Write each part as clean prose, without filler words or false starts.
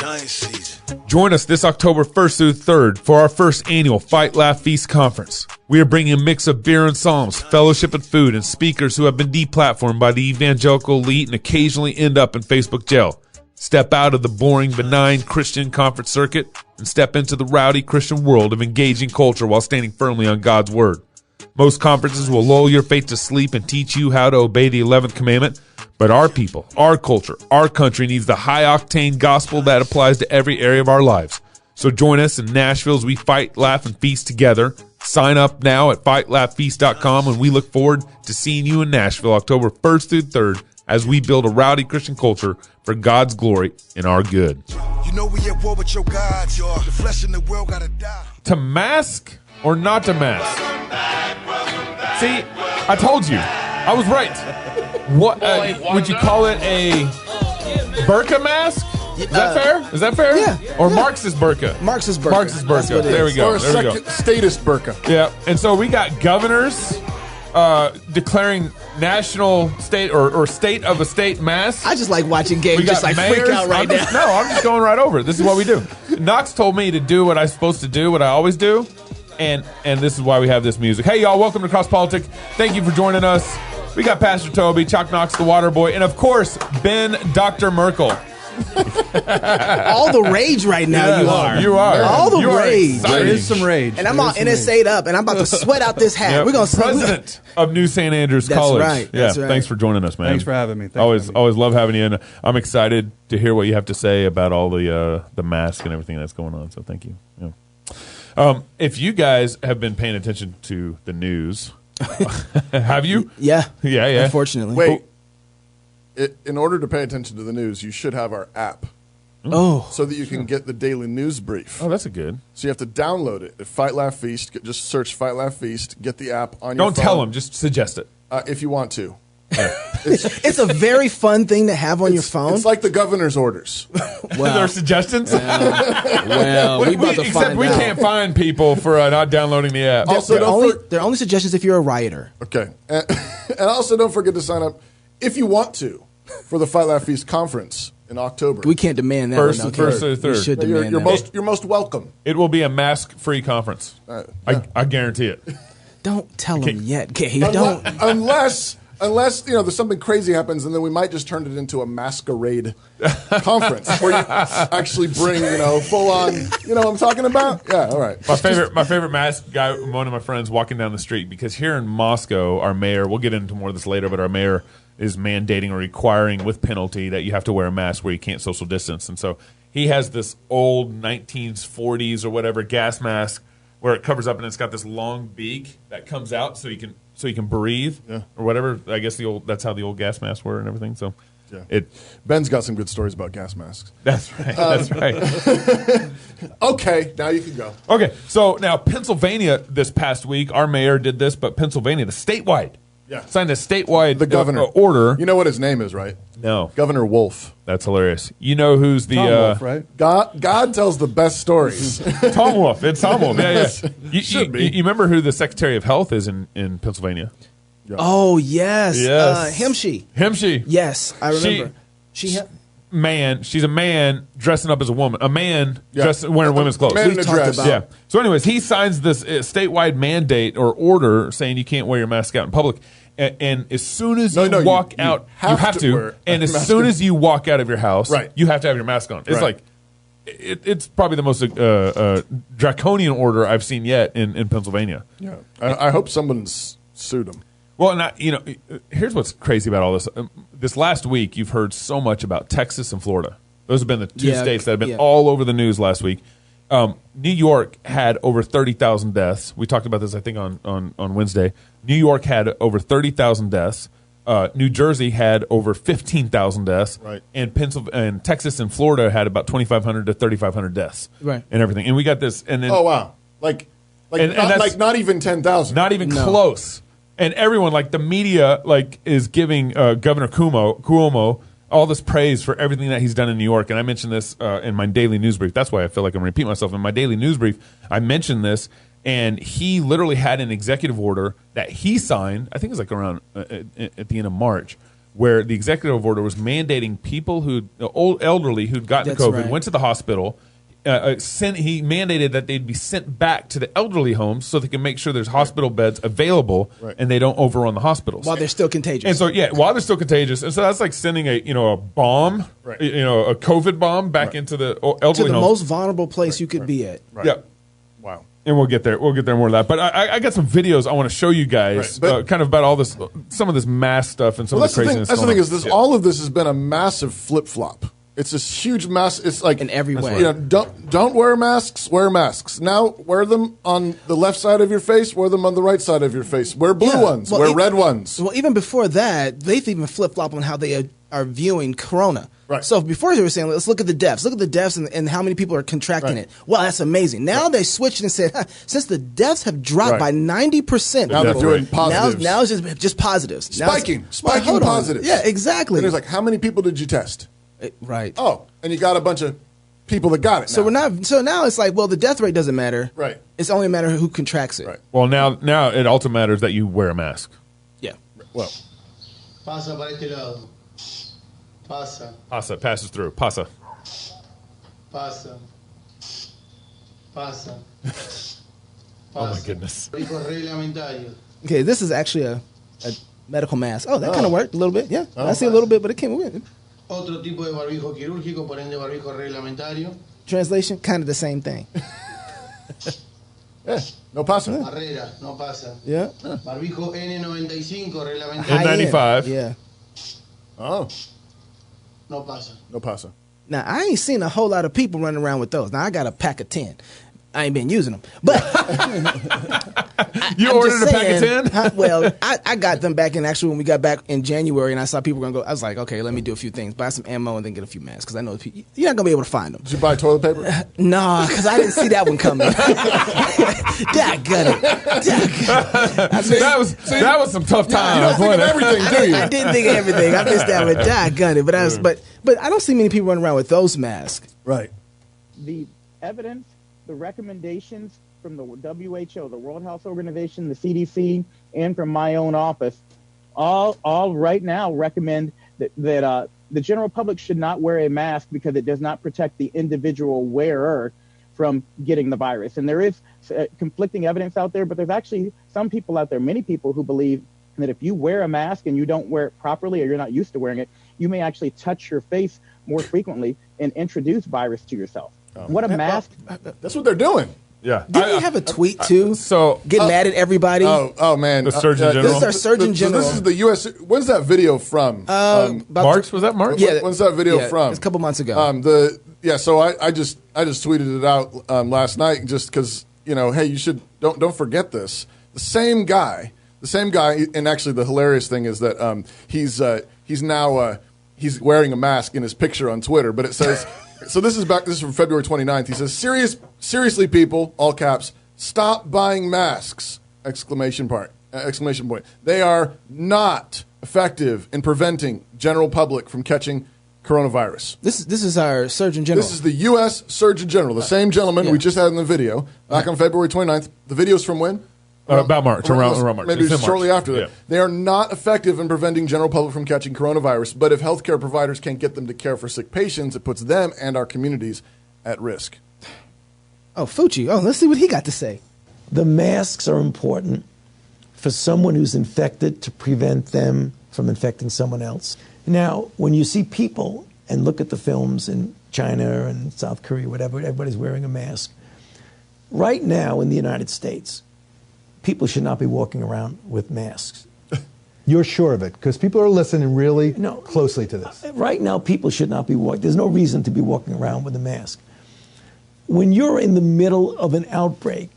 Giant season. Join us this October 1st through 3rd for our first annual Fight, Laugh, Feast conference. We are bringing a mix of beer and psalms, fellowship and food, and speakers who have been deplatformed by the evangelical elite and occasionally end up in Facebook jail. Step out of the boring, benign Christian conference circuit and step into the rowdy Christian world of engaging culture while standing firmly on God's word. Most conferences will lull your faith to sleep and teach you how to obey the 11th commandment, but our people, our culture, our country needs the high-octane gospel that applies to every area of our lives. So join us in Nashville as we fight, laugh, and feast together. Sign up now at fightlaughfeast.com, and we look forward to seeing you in Nashville October 1st through 3rd as we build a rowdy Christian culture for God's glory and our good. You know we at war with your gods, y'all. The flesh in the world gotta die. To mask or not to mask? See, I told you. I was right. What would you call it, a burqa mask? Is that fair? Is that fair? Yeah. Or Yeah. Marxist burqa? Marxist burqa. Marxist That's burqa. what it There we is. go. Or a There we go. second statist burqa. Yeah, and so we got governors declaring national state or state of a state mask. I just like watching Gabe We got just like mayors. freak out right I'm just- now. No, I'm just going right over it. This is what we do. Knox told me to do what I'm supposed to do, what I always do, and this is why we have this music. Hey, y'all, welcome to Cross Politic. Thank you for joining us. We got Pastor Toby, Chuck Knox, the Water Boy, and of course, Ben Dr. Merkel. All the rage right now. Yes, you are. You are. All the You are rage. exciting. There is some rage. And I'm all NSA'd up, and I'm about to sweat out this hat. Yep. We're gonna see. President of New St. Andrews That's College. right. Yeah, That's right. thanks for joining us, man. Thanks for having me. Thanks always, for having me. always love having you, and I'm excited to hear what you have to say about all the mask and everything that's going on. So thank you. Yeah. If you guys have been paying attention to the news, have you? Yeah. Yeah, yeah. Unfortunately. Wait. In order to pay attention to the news, you should have our app Oh. so that you can get the daily news brief. Oh, that's a good. So you have to download it at Fight Laugh Feast. Just search Fight Laugh Feast. Get the app on your phone. Don't tell them. Just suggest it. If you want to. It's a very fun thing to have on your phone. It's like the governor's orders. There are suggestions. well, we about to Except find we out. can't find people for not downloading the app. Also, They're only suggestions if you're a rioter. Okay. And also, don't forget to sign up if you want to for the Fight Laugh Feast conference in October. We can't demand that. First one, and okay? first or third. We should You're, demand you're that. most you're most welcome. It will be a mask-free conference. Yeah. I guarantee it. Don't tell them yet, Gabe. Don't. Unless there's something crazy happens, and then we might just turn it into a masquerade conference where you actually bring full on. You know what I'm talking about? Yeah. All right. My favorite mask guy, one of my friends, walking down the street, because here in Moscow, our mayor, we'll get into more of this later, but our mayor is mandating or requiring with penalty that you have to wear a mask where you can't social distance. And so he has this old 1940s or whatever gas mask where it covers up and it's got this long beak that comes out so you can breathe or whatever. I guess that's how the old gas masks were and everything. So Ben's got some good stories about gas masks. That's right. That's right. Okay, now you can go. Okay, so now Pennsylvania this past week, our mayor did this, but Pennsylvania, the statewide, signed a statewide The governor order. You know what his name is, right? No, Governor Wolf. that's hilarious. You know who's the Tom Wolf, right? God tells the best stories. Tom Wolf? It's Tom Wolf. Yeah, yeah. Should be. You remember who the Secretary of Health is in Pennsylvania? Oh yes. Yes. Himshi. Yes, I remember. She's a man dressing up as a woman. A man wearing women's clothes. Man in a talked dress. about- Yeah. So, anyways, he signs this statewide mandate or order saying you can't wear your mask out in public. And as soon as you walk out, you have to. wear And a as mask. soon as you walk out of your house, Right. you have to have your mask on. It's Right. like it's probably the most draconian order I've seen yet in Pennsylvania. Yeah. I hope someone's sued him. Well, and here's what's crazy about all this. This last week, you've heard so much about Texas and Florida. Those have been the two states that have been all over the news last week. New York had over 30,000 deaths. We talked about this, I think, on Wednesday. New York had over 30,000 deaths. New Jersey had over 15,000 deaths. Right. And Texas and Florida had about 2,500 to 3,500 deaths. Right. And everything. And we got this. And then, Oh wow! Not even 10,000. not even close. And everyone, like the media, is giving Governor Cuomo all this praise for everything that he's done in New York. And I mentioned this in my daily news brief. That's why I feel like I'm repeating myself. In my daily news brief, I mentioned this, and he literally had an executive order that he signed. I think it was around at the end of March, where the executive order was mandating people old elderly who'd gotten That's COVID, right. went to the hospital. He mandated that they'd be sent back to the elderly homes so they can make sure there's hospital beds available and they don't overrun the hospitals While they're still contagious. And so, while they're still contagious, and so that's like sending a bomb, a COVID bomb back into the elderly to the homes. most vulnerable place you could be at. Right. Yeah. Wow. And we'll get there. We'll get there more of that. But I got some videos I want to show you guys, Right, but- kind of about all this, some of this mass stuff and some Well, of the craziness. that's the going thing on. is this. Yeah. All of this has been a massive flip flop. It's this huge mass. It's like In every way. You know, don't wear masks. Wear masks now. Wear them on the left side of your face. Wear them on the right side of your face. Wear blue Yeah. ones. Well, wear red ones. Well, even before that, they've even flip flop on how they are viewing Corona. Right. So before they were saying, let's look at the deaths. Look at the deaths and how many people are contracting Right. it. Well, that's amazing. Now they switched and said, since the deaths have dropped Right. by 90%. Now they're doing positives. Now it's just positives. Now it's- Spiking hold on. positives. Yeah, exactly. And it's like, how many people did you test? Right. Oh, and you got a bunch of people that got it. So now. we're not. So now it's like, well, the death rate doesn't matter. Right. It's only a matter of who contracts it. Right. Well, now it also matters that you wear a mask. Yeah. Well, Pasa para este lado. Pasa, Pasa passes through. Pasa. pasa. Pasa. Oh my goodness. Barbijos reglamentarios. Okay, this is actually a medical mask. Oh, that kind of worked a little bit. Yeah, I see a little bit, but it came with it. Otro tipo de barbijo quirúrgico, por ende barbijo reglamentario. Translation, kind of the same thing. yeah, no pasa. Barrera, no pasa. Yeah. Barbijo N95 reglamentario. N- 95. Yeah. Oh, No pasa. no pasa. Now, I ain't seen a whole lot of people running around with those. Now, I got a pack of 10. I ain't been using them. But You I'm ordered just a pack of saying, 10? Well, I got them back in actually when we got back in January and I saw people going to go. I was like, okay, let me do a few things. Buy some ammo and then get a few masks because I know you're not going to be able to find them. Did you buy toilet paper? No, because I didn't see that one coming. Daggone it. That was some tough You times. don't think of wasn't it? everything, do you? I didn't think of everything. I missed that one. Daggone it. But I don't see many people running around with those masks. Right. The evidence, the recommendations from the WHO, the World Health Organization, the CDC, and from my own office, all right now recommend that the general public should not wear a mask because it does not protect the individual wearer from getting the virus. And there is conflicting evidence out there, but there's actually some people out there, many people who believe that if you wear a mask and you don't wear it properly or you're not used to wearing it, you may actually touch your face more frequently and introduce virus to yourself. What a mask. That's what they're doing. Yeah. Didn't he have a tweet too? So Getting mad at everybody. Oh man, The Surgeon General? This is our Surgeon So General. this is the U.S. When's that video from? About March? Was that March? Yeah. When's that video Yeah, from? it's a couple months ago. So I just tweeted it out last night just because hey, you should don't forget this. The same guy, and actually the hilarious thing is that he's now he's wearing a mask in his picture on Twitter, but it says. So this is from February 29th. He says, seriously, people, all caps, stop buying masks! Exclamation point. They are not effective in preventing general public from catching coronavirus. This is our Surgeon General. This is the U.S. Surgeon General, the same gentleman we just had in the video, back on February 29th. The video's from when? About March, around March. Maybe It's in shortly March. after that. Yeah. They are not effective in preventing general public from catching coronavirus, but if healthcare providers can't get them to care for sick patients, it puts them and our communities at risk. Oh, Fucci. Oh, let's see what he got to say. The masks are important for someone who's infected to prevent them from infecting someone else. Now, when you see people and look at the films in China and South Korea, whatever, everybody's wearing a mask. Right now in the United States, people should not be walking around with masks. You're sure of it? Because people are listening really No. closely to this. Right now, people should not be walking. There's no reason to be walking around with a mask. When you're in the middle of an outbreak,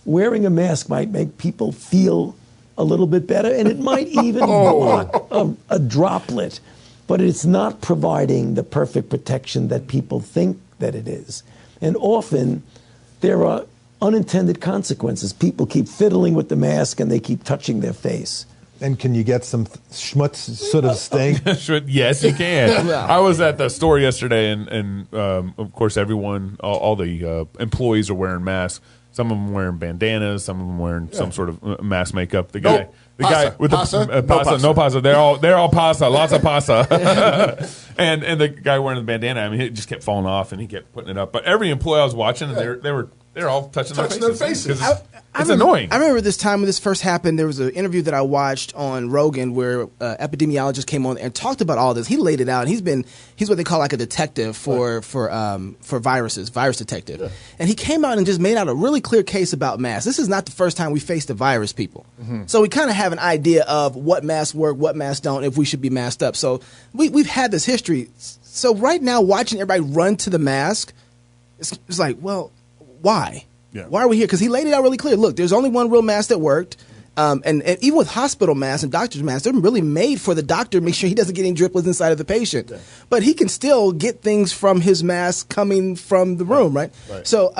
wearing a mask might make people feel a little bit better, and it might even block a droplet, but it's not providing the perfect protection that people think that it is. And often, there are unintended consequences. People keep fiddling with the mask and they keep touching their face. And can you get some schmutz sort of sting? Yes, you can. I was at the store yesterday, and of course, everyone, all the employees are wearing masks. Some of them wearing bandanas, some of them wearing some sort of mask makeup. The The guy with Pasa? the No pasa, pasa. no pasa. They're all pasa, lots of pasa. and the guy wearing the bandana, I mean, it just kept falling off, and he kept putting it up. But every employee I was watching, and they're all touching their faces. 'Cause it's annoying. I remember this time when this first happened. There was an interview that I watched on Rogan where epidemiologist came on and talked about all this. He laid it out. He's what they call like a detective for viruses, virus detective. Yeah. And he came out and just made out a really clear case about masks. This is not the first time we faced a virus, people. Mm-hmm. So we kind of have an idea of what masks work, what masks don't, if we should be masked up. So we've had this history. So right now, watching everybody run to the mask, it's like, well, why? Yeah. Why are we here? Because he laid it out really clear. Look, there's only one real mask that worked. And even with hospital masks and doctor's masks, they're really made for the doctor to make sure he doesn't get any driplets inside of the patient. Yeah. But he can still get things from his mask coming from the room, right? So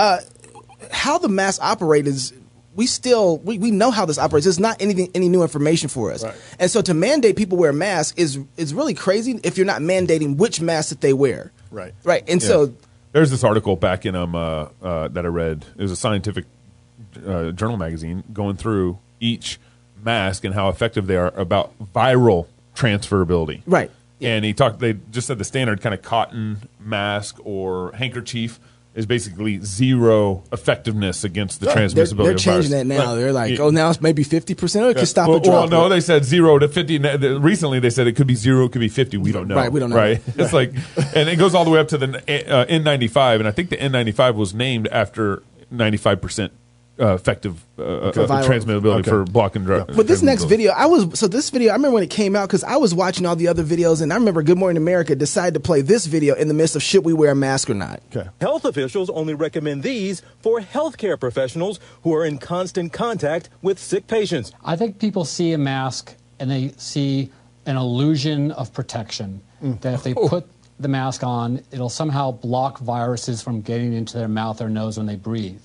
how the mask operates is we know how this operates. It's not any new information for us. Right. And so to mandate people wear masks is really crazy if you're not mandating which mask that they wear. Right. Right. And so there's this article back in that I read. It was a scientific journal magazine going through each mask and how effective they are about viral transferability. Right. Yeah. And they just said the standard kind of cotton mask or handkerchief is basically zero effectiveness against the transmissibility they're of changing virus. that now. They're like, now it's maybe 50%. It could stop a drop. Well, no, they said 0 to 50. Recently, they said it could be 0, it could be 50. We don't know. Right, we don't know. Right? It's like, and it goes all the way up to the N95, and I think the N95 was named after 95% effective transmissibility for blocking drugs. But this next video, I remember when it came out because I was watching all the other videos, and I remember Good Morning America decided to play this video in the midst of should we wear a mask or not. Okay. Health officials only recommend these for healthcare professionals who are in constant contact with sick patients. I think people see a mask and they see an illusion of protection, that if they put the mask on, it'll somehow block viruses from getting into their mouth or nose when they breathe.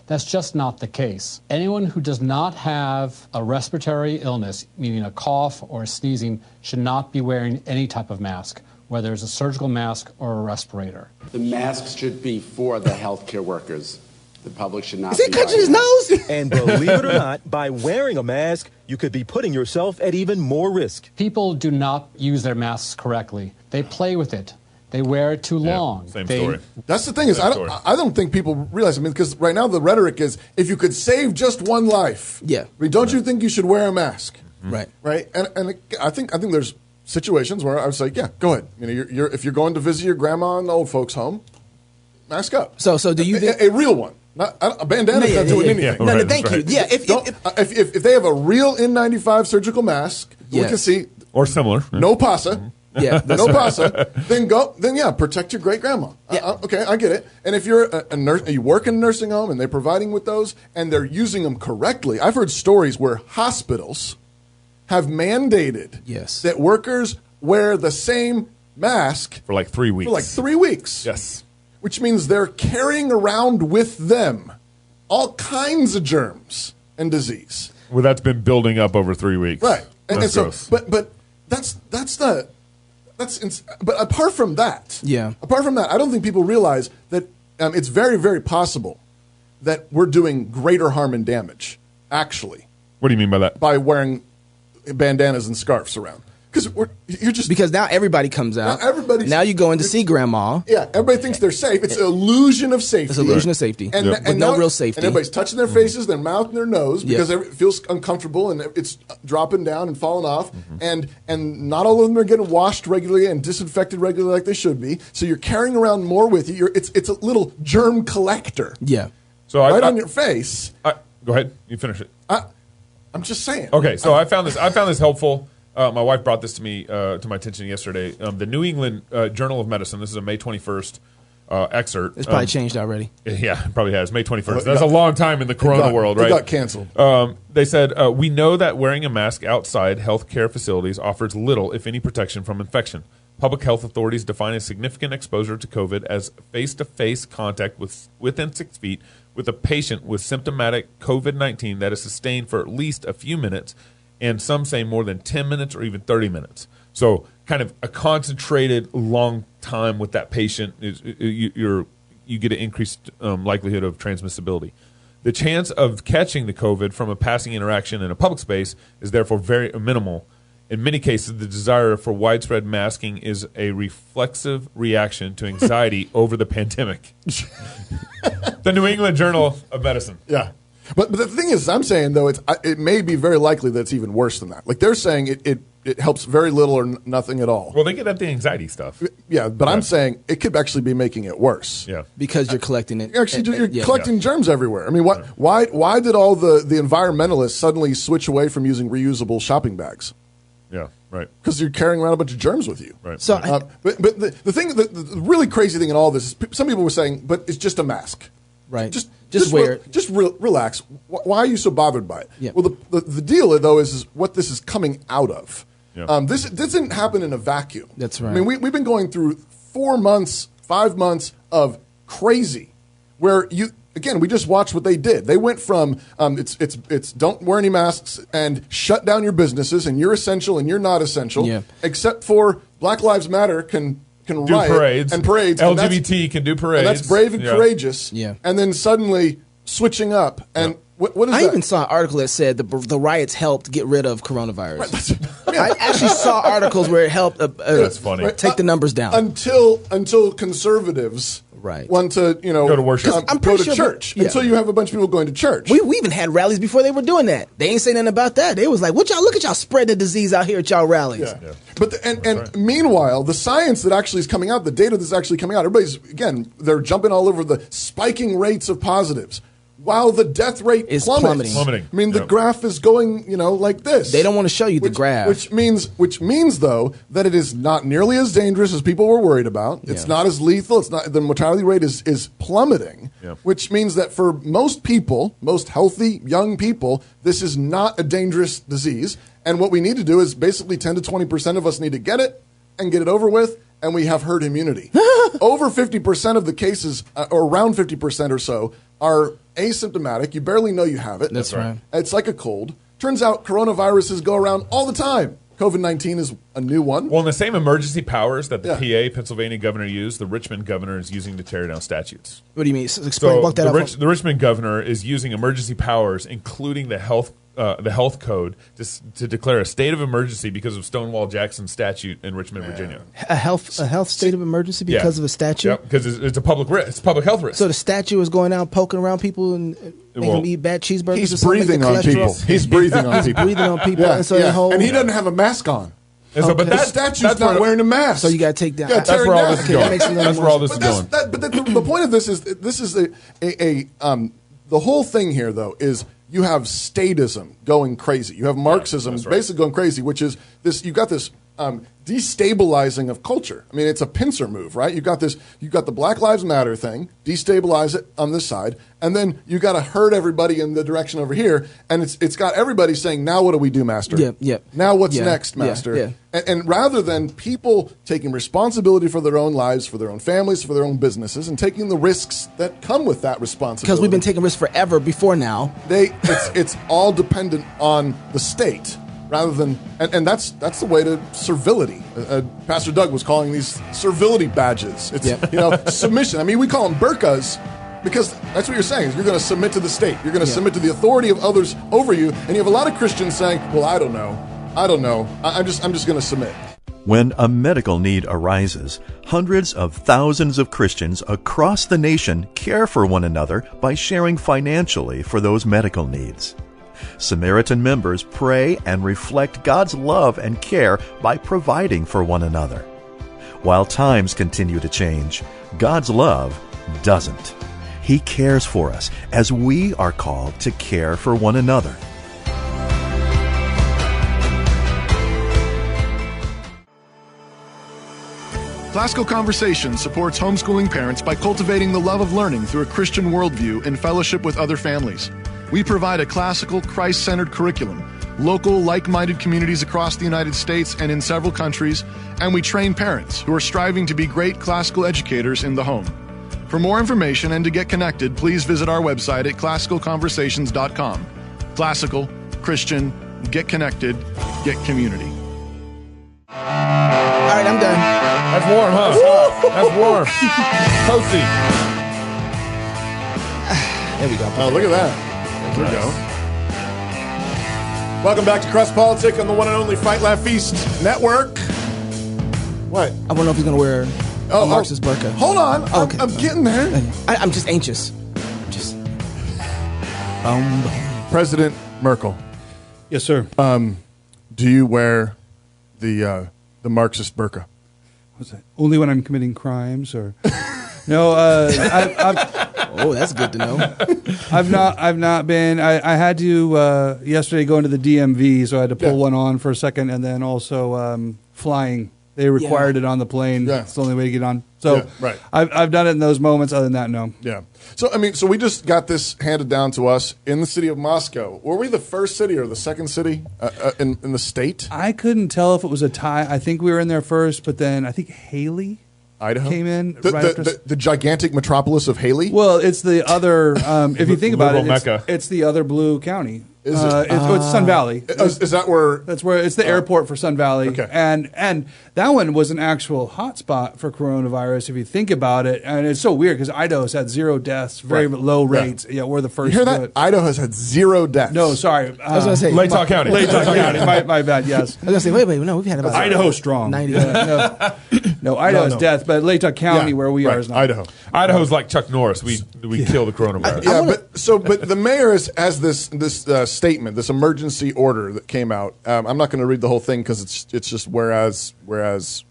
That's just not the case. Anyone who does not have a respiratory illness, meaning a cough or sneezing, should not be wearing any type of mask, whether it's a surgical mask or a respirator. The masks should be for the healthcare workers. The public should not be touching his nose? And believe it or not, by wearing a mask, you could be putting yourself at even more risk. People do not use their masks correctly. They play with it. They wear it too long. Same story. That's the thing is, I don't think people realize. I mean, because right now the rhetoric is, if you could save just one life, I mean, don't you think you should wear a mask? Right. Right. And I think there's situations where I would say, yeah, go ahead. You know, if you're going to visit your grandma in the old folks' home, mask up. So do you think a real one? Not a bandana's not doing anything. No, thank you. Yeah, if they have a real N95 surgical mask, we can see or similar, no pasa. Yeah, no pasa. Then protect your great grandma. Yeah. Okay, I get it. And if you're a nurse, you work in a nursing home, and they're providing with those, and they're using them correctly. I've heard stories where hospitals have mandated that workers wear the same mask for like 3 weeks. Yes, which means they're carrying around with them all kinds of germs and disease. Well, that's been building up over 3 weeks. Right, and so, gross. but but apart from that, I don't think people realize that it's very, very possible that we're doing greater harm and damage, actually. What do you mean by that? By wearing bandanas and scarves around. Because now everybody comes out. Now you go in to see grandma. Yeah, everybody thinks they're safe. It's an illusion of safety. It's an illusion of safety. And no real safety. And everybody's touching their faces, their mouth, and their nose because it feels uncomfortable and it's dropping down and falling off. And not all of them are getting washed regularly and disinfected regularly like they should be. So you're carrying around more with you. It's a little germ collector. Yeah. So on your face. Go ahead. You finish it. I'm just saying. Okay, so I found this helpful. My wife brought this to me to my attention yesterday. The New England Journal of Medicine. This is a May 21st excerpt. It's probably changed already. Yeah, it probably has. May 21st. That's a long time in the corona world, right? It got canceled. They said, we know that wearing a mask outside healthcare facilities offers little, if any, protection from infection. Public health authorities define a significant exposure to COVID as face-to-face contact within 6 feet with a patient with symptomatic COVID-19 that is sustained for at least a few minutes, and some say more than 10 minutes or even 30 minutes. So kind of a concentrated long time with that patient, you get an increased likelihood of transmissibility. The chance of catching the COVID from a passing interaction in a public space is therefore very minimal. In many cases, the desire for widespread masking is a reflexive reaction to anxiety over the pandemic. The New England Journal of Medicine. Yeah. But the thing is, I'm saying, though, it may be very likely that it's even worse than that. Like, they're saying it helps very little or nothing at all. Well, they get at the anxiety stuff. Yeah, but I'm saying it could actually be making it worse. Yeah. Because you're collecting it. Actually, you're collecting germs everywhere. I mean, why did all the environmentalists suddenly switch away from using reusable shopping bags? Yeah, right. Because you're carrying around a bunch of germs with you. Right. So, but the thing, the really crazy thing in all this is some people were saying, but it's just a mask. Right. Just wear it. Relax. Why are you so bothered by it? Yeah. Well, the deal, though, is what this is coming out of. Yeah. This didn't happen in a vacuum. That's right. I mean, we've been going through 4 months, 5 months of crazy where we just watched what they did. They went from it's don't wear any masks and shut down your businesses and you're essential and you're not essential. Yeah. Except for Black Lives Matter can Do riot parades. and parades. LGBT can do parades. And that's brave and courageous. Yeah. And then suddenly switching up. And what is I that? even saw an article that said the riots helped get rid of coronavirus. I actually saw articles where it helped That's funny. take the numbers down. Until conservatives want to go to worship. go to church. Until you have a bunch of people going to church. We even had rallies before they were doing that. They ain't saying nothing about that. They was like, "What y'all look at y'all spreading the disease out here at y'all rallies." Yeah. But meanwhile, the science that actually is coming out, the data that's actually coming out, they're jumping all over the spiking rates of positives. While the death rate is plummets. Plummeting. I mean, the graph is going, like this. They don't want to show you the graph. Which means, though, that it is not nearly as dangerous as people were worried about. It's not as lethal. It's not. The mortality rate is plummeting, which means that for most people, most healthy young people, this is not a dangerous disease. And what we need to do is basically 10 to 20% of us need to get it and get it over with, and we have herd immunity. Over 50% of the cases, or around 50% or so, are asymptomatic. You barely know you have it. That's right. It's like a cold. Turns out coronaviruses go around all the time. COVID-19 is a new one. Well, in the same emergency powers that the PA, Pennsylvania governor used, the Richmond governor is using to tear down statutes. What do you mean? Explain. Walk that out. The Richmond governor is using emergency powers, including the health code, to declare a state of emergency because of Stonewall Jackson's statute in Richmond, Virginia. A health state of emergency because of a statue? Yeah, because it's a public risk. It's a public health risk. So the statue is going out poking around people and making them eat bad cheeseburgers. He's breathing on people. He's breathing on people. Breathing on people. Yeah, and so and he doesn't have a mask on. And so, but the statue's not wearing a mask. So you got to take down. That's where all this is going. That's where all this is going. But the point of this is the whole thing here, though, is you have statism going crazy. You have Marxism basically going crazy, which is this. You've got this destabilizing of culture. I mean, it's a pincer move, right? You've got the Black Lives Matter thing, destabilize it on this side, and then you got to herd everybody in the direction over here, and it's got everybody saying, "Now what do we do, Master? Now what's next, Master?" And rather than people taking responsibility for their own lives, for their own families, for their own businesses, and taking the risks that come with that responsibility, because we've been taking risks forever before now. It's all dependent on the state. Rather than, and that's the way to servility. Pastor Doug was calling these servility badges. It's submission. I mean, we call them burqas because that's what you're saying. Is you're going to submit to the state. You're going to submit to the authority of others over you. And you have a lot of Christians saying, "Well, I don't know. I'm just going to submit." When a medical need arises, hundreds of thousands of Christians across the nation care for one another by sharing financially for those medical needs. Samaritan members pray and reflect God's love and care by providing for one another. While times continue to change, God's love doesn't. He cares for us as we are called to care for one another. Classical Conversations supports homeschooling parents by cultivating the love of learning through a Christian worldview in fellowship with other families. We provide a classical, Christ-centered curriculum, local, like-minded communities across the United States and in several countries, and we train parents who are striving to be great classical educators in the home. For more information and to get connected, please visit our website at classicalconversations.com. Classical, Christian, get connected, get community. All right, I'm done. That's warm, huh? That's warm. Toasty. There we go. Oh, look at that. There we go. Welcome back to Crust Politic on the one and only Fight Laugh Feast Network. What? I want to know if he's going to wear a Marxist burqa. Hold on. Okay. I'm getting there. I'm just anxious. Just. President Merkel. Yes, sir. Do you wear the Marxist burqa? What's that? Only when I'm committing crimes, or no? Oh, that's good to know. I've not been. I had to yesterday go into the DMV, so I had to pull one on for a second, and then also flying. They required it on the plane. Yeah. It's the only way to get on. So right. I've done it in those moments. Other than that, no. Yeah. So, I mean, we just got this handed down to us in the city of Moscow. Were we the first city or the second city in the state? I couldn't tell if it was a tie. I think we were in there first, but then I think Haley, Idaho, came in. The gigantic metropolis of Haley? Well, it's the other, if you think about it, Mecca. it's the other blue county. Is it? It's Sun Valley. Is that where? That's where it's the airport for Sun Valley. Okay. And that one was an actual hotspot for coronavirus if you think about it. And it's so weird because Idaho's had 0 deaths, very low rates. Yeah, we're the first. You hear to that? do it. Idaho has had 0 deaths. No, sorry. I was going to say Latah County. Latah County. My bad. Yes. I was going to say wait. No, we've had about Idaho strong. 90. No, Idaho's death, but Latah County where we are is not. Idaho. Idaho's like Chuck Norris. We kill the coronavirus. But the mayor has this statement, this emergency order that came out. I'm not going to read the whole thing because it's just whereas. It's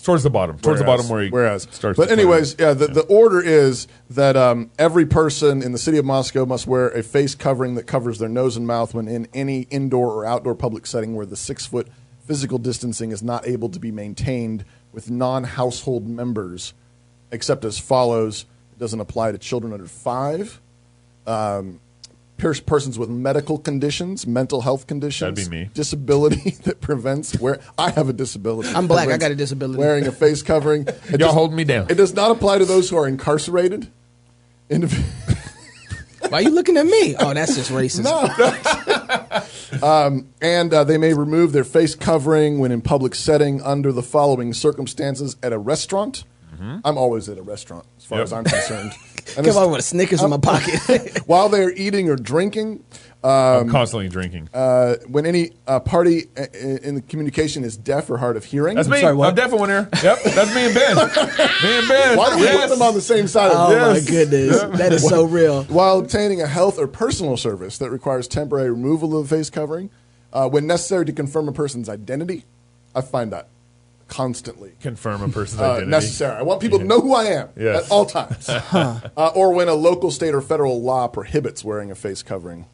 towards the bottom. Towards the bottom where he starts. But anyways, the order is that every person in the city of Moscow must wear a face covering that covers their nose and mouth when in any indoor or outdoor public setting where the 6-foot physical distancing is not able to be maintained with non-household members, except as follows. It doesn't apply to children under 5. Persons with medical conditions, mental health conditions. That'd be me. Disability that prevents I have a disability. I'm black. I got a disability. Wearing a face covering. Y'all holding me down. It does not apply to those who are incarcerated. Why are you looking at me? Oh, that's just racist. No. And they may remove their face covering when in public setting under the following circumstances: at a restaurant. Mm-hmm. I'm always at a restaurant as far as I'm concerned. And come on with a Snickers in my pocket. While they're eating or drinking. I'm constantly drinking. When any party in the communication is deaf or hard of hearing. That's me. Sorry, I'm deaf in one ear. Yep, that's me and Ben. Me and Ben. Why do we put them on the same side of this? Oh, my goodness. Yeah. That is so real. While obtaining a health or personal service that requires temporary removal of the face covering, when necessary to confirm a person's identity. I find that constantly. Confirm a person's identity. Necessary. I want people to know who I am at all times. Or when a local, state, or federal law prohibits wearing a face covering.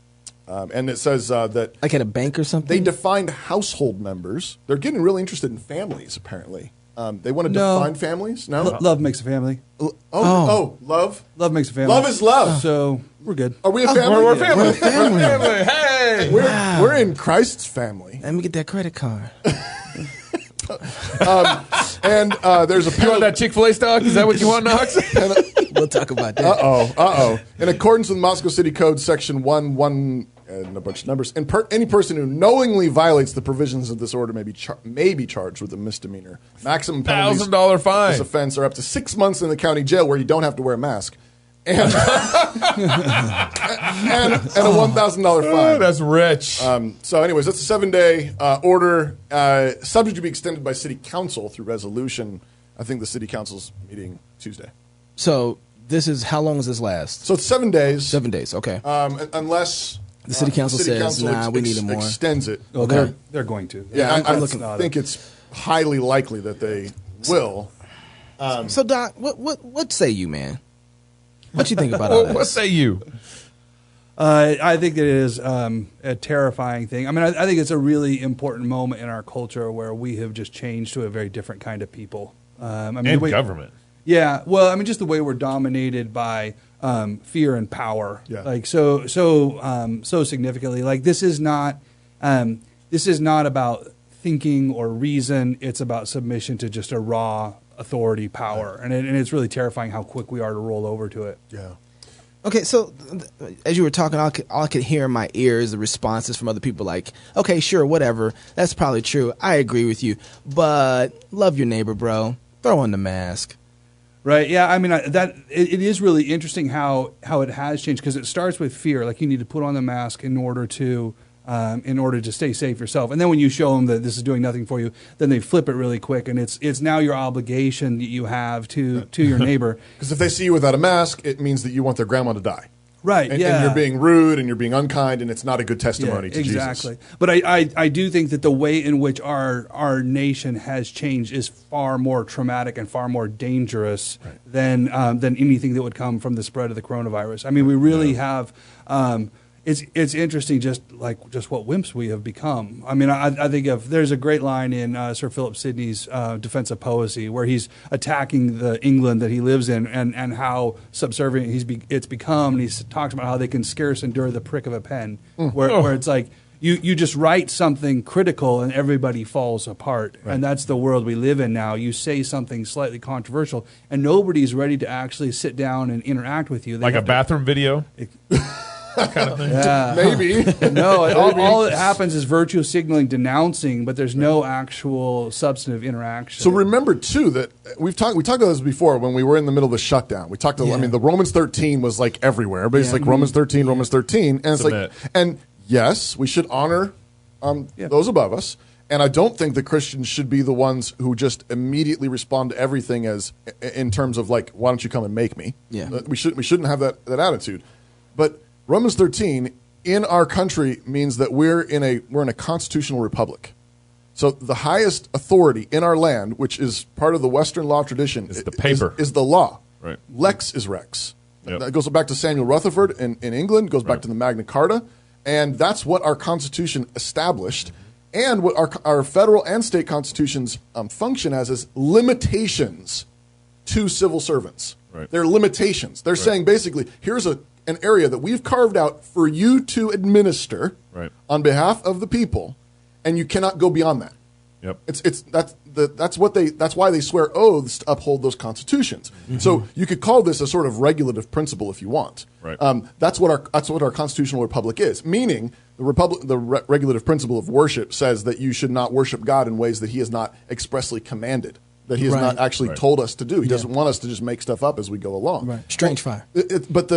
And it says that... Like at a bank or something? They defined household members. They're getting really interested in families, apparently. They want to define families? No? Love makes a family. Love? Love makes a family. Love is love. So we're good. Are we a family? We're a family. We're a family. Hey! We're in Christ's family. Let me get that credit card. And there's a You want that Chick-fil-A stock? Is that what you want, Knox? We'll talk about that. Uh-oh. In accordance with Moscow City Code Section 1 and a bunch of numbers, any person who knowingly violates the provisions of this order may be charged with a misdemeanor. Maximum penalties $1,000 fine. This offense are up to 6 months in the county jail where you don't have to wear a mask. And, and a $1,000 fine. That's rich. So anyways, that's a 7-day order, subject to be extended by city council through resolution. I think the city council's meeting Tuesday. So this is, how long does this last? So it's 7 days. 7 days, okay. Unless the city council says, nah, we need it more. Extends it. Okay. They're going to. Yeah, I think it's highly likely that they will. So Doc, what say you, man? What you think about all this? What say you? I think that it is a terrifying thing. I mean, I think it's a really important moment in our culture where we have just changed to a very different kind of people. And government. Yeah, well, I mean, just the way we're dominated by fear and power, like so significantly. Like this is not about thinking or reason. It's about submission to just a raw authority, power, and it's really terrifying how quick we are to roll over to it. Yeah. Okay, so as you were talking, all I could hear in my ears the responses from other people like, okay, sure, whatever. That's probably true. I agree with you. But love your neighbor, bro. Throw on the mask. Right. Yeah. I mean, it is really interesting how it has changed, because it starts with fear. Like, you need to put on the mask in order to stay safe yourself. And then when you show them that this is doing nothing for you, then they flip it really quick, and it's now your obligation that you have to your neighbor. Because if they see you without a mask, it means that you want their grandma to die. Right. And, yeah. and you're being rude and you're being unkind, and it's not a good testimony to exactly. Jesus. But I do think that the way in which our nation has changed is far more traumatic and far more dangerous than anything that would come from the spread of the coronavirus. I mean, we really have. It's interesting just what wimps we have become. I mean, I think there's a great line in Sir Philip Sidney's Defense of Poesy, where he's attacking the England that he lives in, and how subservient it's become. And he talks about how they can scarce endure the prick of a pen, where it's like you just write something critical and everybody falls apart. Right. And that's the world we live in now. You say something slightly controversial and nobody's ready to actually sit down and interact with you. Like a bathroom video? Kind of thing. Yeah. Maybe. No, all that happens is virtue signaling, denouncing, but there's no actual substantive interaction. So remember too that we talked about this before when we were in the middle of the shutdown. We talked. I mean, the Romans 13 was like everywhere. Everybody's like Romans 13, Romans 13, and it's Submit. like, and yes, we should honor those above us. And I don't think that Christians should be the ones who just immediately respond to everything as in terms of like, why don't you come and make me? Yeah. We shouldn't have that attitude. But Romans 13 in our country means that we're in a constitutional republic. So the highest authority in our land, which is part of the Western law tradition, is the paper, is the law. Right. Lex is rex. Yep. That goes back to Samuel Rutherford in England, goes back to the Magna Carta, and that's what our Constitution established, and what our federal and state constitutions function as is limitations to civil servants. Right. They're limitations. They're saying basically, here's an area that we've carved out for you to administer on behalf of the people, and you cannot go beyond that. Yep. That's why they swear oaths to uphold those constitutions. Mm-hmm. So you could call this a sort of regulative principle if you want. Right. That's what our constitutional republic is. Meaning the regulative principle of worship says that you should not worship God in ways that He has not expressly commanded, that He has not actually told us to do. He doesn't want us to just make stuff up as we go along. Right. Strange fire. But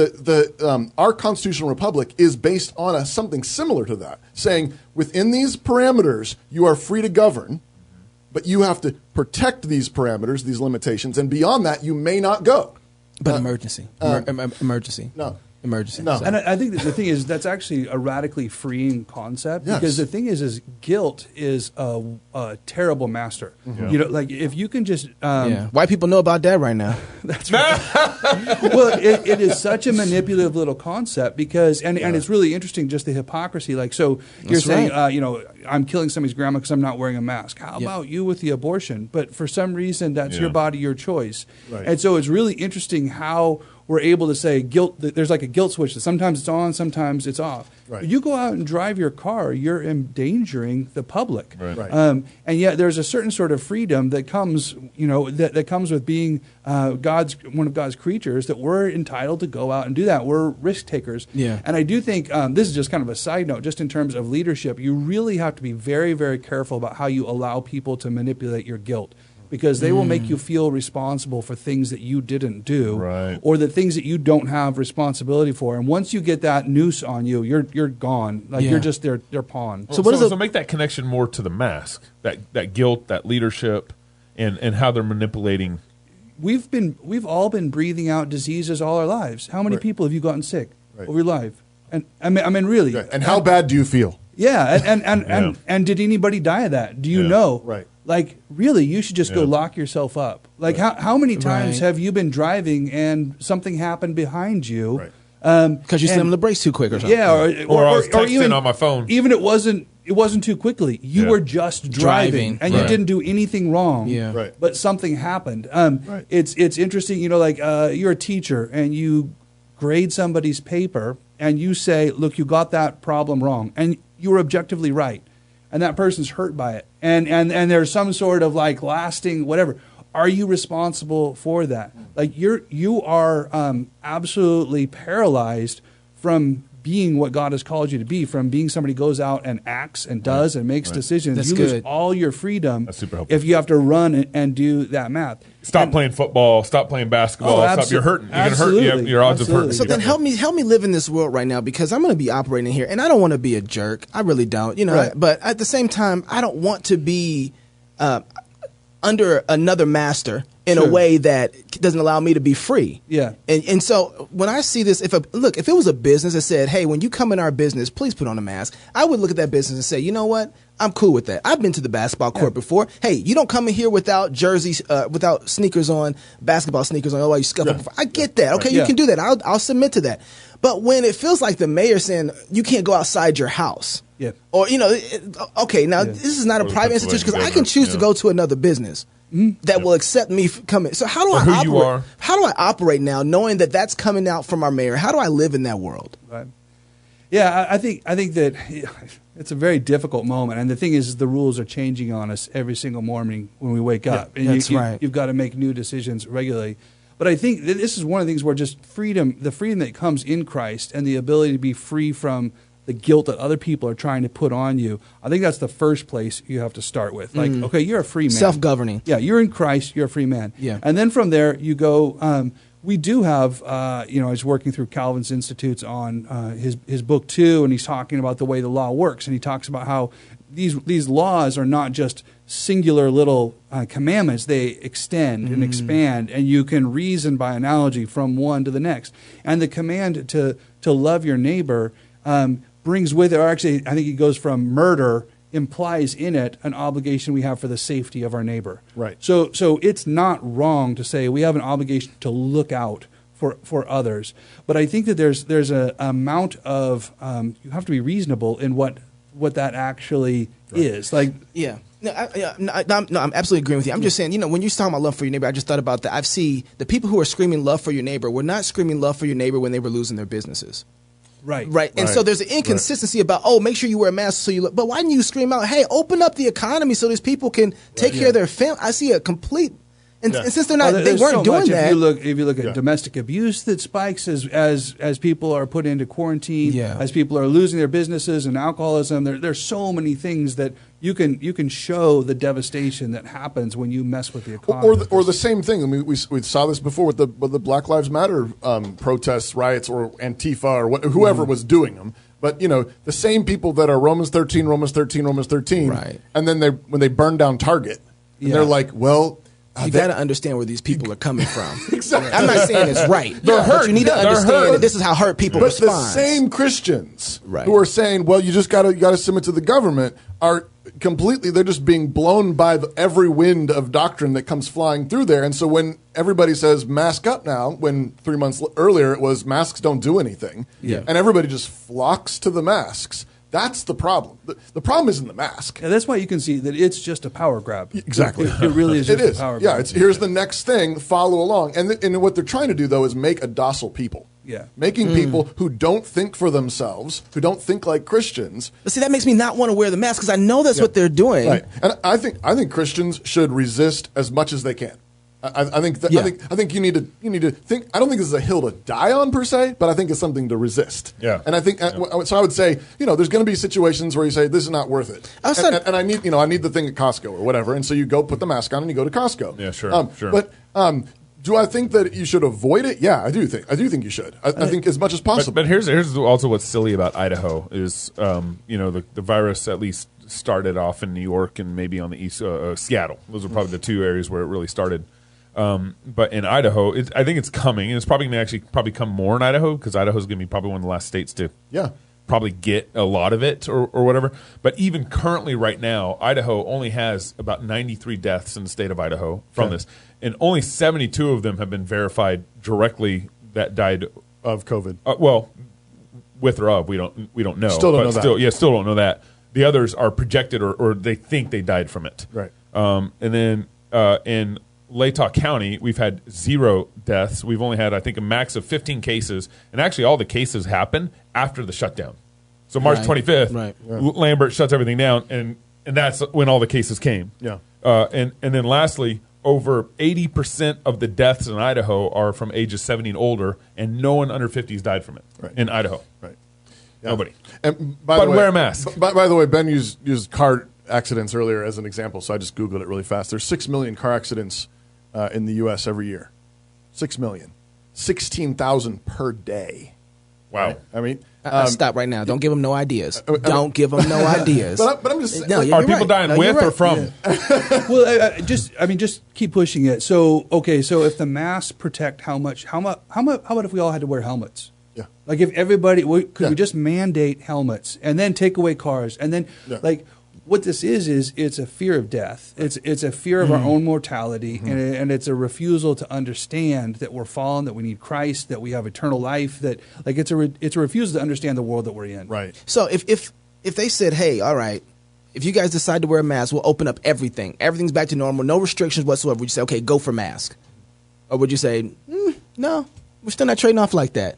our constitutional republic is based on something similar to that, saying within these parameters you are free to govern, but you have to protect these parameters, these limitations, and beyond that you may not go. But emergency. Emergency. No. Emergency. No. And I think that the thing is that's actually a radically freeing concept, because the thing is guilt is a terrible master. Mm-hmm. You know, like if you can just white people know about that right now. That's right. Well, it is such a manipulative little concept because and it's really interesting just the hypocrisy. Like, so you're That's saying right. I'm killing somebody's grandma because I'm not wearing a mask. How about you with the abortion? But for some reason that's your body, your choice. Right. And so it's really interesting how we're able to say guilt. There's like a guilt switch that sometimes it's on, sometimes it's off. Right. You go out and drive your car, you're endangering the public. Right. Right. And yet there's a certain sort of freedom that comes, that comes with being one of God's creatures, that we're entitled to go out and do that. We're risk takers. Yeah. And I do think this is just kind of a side note, just in terms of leadership, you really have to be very, very careful about how you allow people to manipulate your guilt. Because they will make you feel responsible for things that you didn't do, or the things that you don't have responsibility for. And once you get that noose on you, you're gone. Like you're just their pawn. So make that connection more to the mask, that guilt, that leadership, and how they're manipulating. We've all been breathing out diseases all our lives. How many people have you gotten sick over your life? And I mean, really. And how bad do you feel? Yeah, and did anybody die of that? Do you know? Right. Like, really, you should just go lock yourself up. Like, how many times have you been driving and something happened behind you? Right. Because you slammed the brakes too quick or something. Yeah, or I was texting even on my phone. Even it wasn't too quickly. You were just driving and you didn't do anything wrong. Yeah. Right. But something happened. It's interesting. You're a teacher and you grade somebody's paper and you say, "Look, you got that problem wrong," and you were objectively right. And that person's hurt by it, and there's some sort of like lasting whatever. Are you responsible for that? Like you are absolutely paralyzed from being what God has called you to be, from being somebody who goes out and acts and does and makes decisions. That's you lose good. all your freedom That's super helpful. if you have to run and do that math. Stop playing football. Stop playing basketball. You're hurting. You're going to hurt. Your odds of hurting. So then help me live in this world right now, because I'm going to be operating here, and I don't want to be a jerk. I really don't. Right. But at the same time, I don't want to be under another master in a way that doesn't allow me to be free. Yeah. And so when I see this, if it was a business that said, hey, when you come in our business, please put on a mask, I would look at that business and say, you know what? I'm cool with that. I've been to the basketball court before. Hey, you don't come in here without jerseys, without sneakers on, basketball sneakers on. Oh, you scuff up. I get that. Okay, you can do that. I'll submit to that. But when it feels like the mayor saying you can't go outside your house, or okay, now this is not a private institution, because I can choose to go to another business that will accept me coming. So how do I operate? How do I operate now, knowing that that's coming out from our mayor? How do I live in that world? Right. Yeah, I think that it's a very difficult moment, and the thing is, the rules are changing on us every single morning when we wake up. And that's right. You've got to make new decisions regularly. But I think that this is one of the things where just freedom, the freedom that comes in Christ, and the ability to be free from the guilt that other people are trying to put on you, I think that's the first place you have to start with. Like, okay, you're a free man. Self-governing. Yeah, you're in Christ, you're a free man. Yeah. And then from there, you go, we do have, I was working through Calvin's Institutes on his book too, and he's talking about the way the law works, and he talks about how these laws are not just singular little commandments. They extend and expand, and you can reason by analogy from one to the next. And the command to love your neighbor brings with it, or actually I think it goes from murder, implies in it an obligation we have for the safety of our neighbor. Right. So it's not wrong to say we have an obligation to look out for others. But I think that there's an amount of you have to be reasonable in what that actually is. Like, yeah. No, I'm absolutely agreeing with you. I'm just saying, when you're talking about love for your neighbor, I just thought about that. I've seen the people who are screaming love for your neighbor were not screaming love for your neighbor when they were losing their businesses. Right. And so there's an inconsistency about, make sure you wear a mask so you look. But why didn't you scream out, hey, open up the economy so these people can take care of their family? I see a complete. And since they weren't so doing that. If you look at domestic abuse that spikes as people are put into quarantine, as people are losing their businesses and alcoholism, there's so many things that you can show the devastation that happens when you mess with the economy. Or the same thing. I mean, we saw this before with the Black Lives Matter protests, riots, or Antifa, or whoever was doing them. But the same people that are Romans 13, right? And then when they burn down Target, and they're like, well. You got to understand where these people are coming from. Exactly. I'm not saying it's right. They're hurt. But you need to understand that this is how hurt people respond. But the same Christians who are saying, well, you got to submit to the government, are completely, they're just being blown by every wind of doctrine that comes flying through there. And so when everybody says mask up now, when 3 months earlier it was masks don't do anything, and everybody just flocks to the masks, that's the problem. The problem isn't the mask. Yeah, that's why you can see that it's just a power grab. Exactly. It really is just a power grab. Yeah, here's the next thing, follow along. And what they're trying to do, though, is make a docile people. Yeah. Making people who don't think for themselves, who don't think like Christians. But see, that makes me not want to wear the mask, because I know that's what they're doing. Right. And I think Christians should resist as much as they can. I think you need to think. I don't think this is a hill to die on per se, but I think it's something to resist. Yeah. And I think so. I would say, there's going to be situations where you say this is not worth it, and I need the thing at Costco or whatever, and so you go put the mask on and you go to Costco. Yeah, sure. Sure. But do I think that you should avoid it? Yeah, I do think you should. I think as much as possible. But here's also what's silly about Idaho is the virus at least started off in New York and maybe on the east, Seattle. Those are probably the two areas where it really started. But in Idaho, I think it's coming, and it's probably going to probably come more in Idaho, because Idaho is going to be probably one of the last states to probably get a lot of it or whatever. But even currently right now, Idaho only has about 93 deaths in the state of Idaho from this, and only 72 of them have been verified directly that died of COVID. Well, with or of, we don't know. Still don't know that. Still don't know that. The others are projected or they think they died from it. Right. And then in Latah County, we've had 0 deaths. We've only had, I think, a max of 15 cases. And actually, all the cases happened after the shutdown. So March 25th, Lambert shuts everything down, and that's when all the cases came. Yeah. And then lastly, over 80% of the deaths in Idaho are from ages 70 and older, and no one under 50 has died from it in Idaho. Right. Nobody. And But wear a mask. By the way, Ben used car accidents earlier as an example, so I just Googled it really fast. There's 6 million car accidents in the U.S. every year. 6 million. 16,000 per day. Wow. Right? I mean, stop right now. Don't give them no ideas. Don't give them no ideas. But I'm just saying. No, Are you're people right. dying No, with you're or right. from? Well, just keep pushing it. So, okay, so if the masks protect how much? How about if we all had to wear helmets? Yeah. Like if everybody, could we just mandate helmets and then take away cars and then like what this is it's a fear of death. It's a fear of our own mortality and it's a refusal to understand that we're fallen, that we need Christ, that we have eternal life. That like it's a refusal to understand the world that we're in. Right. So if they said, hey, all right, if you guys decide to wear a mask, we'll open up everything. Everything's back to normal, no restrictions whatsoever. Would you say, okay, go for mask? Or would you say, no, we're still not trading off like that?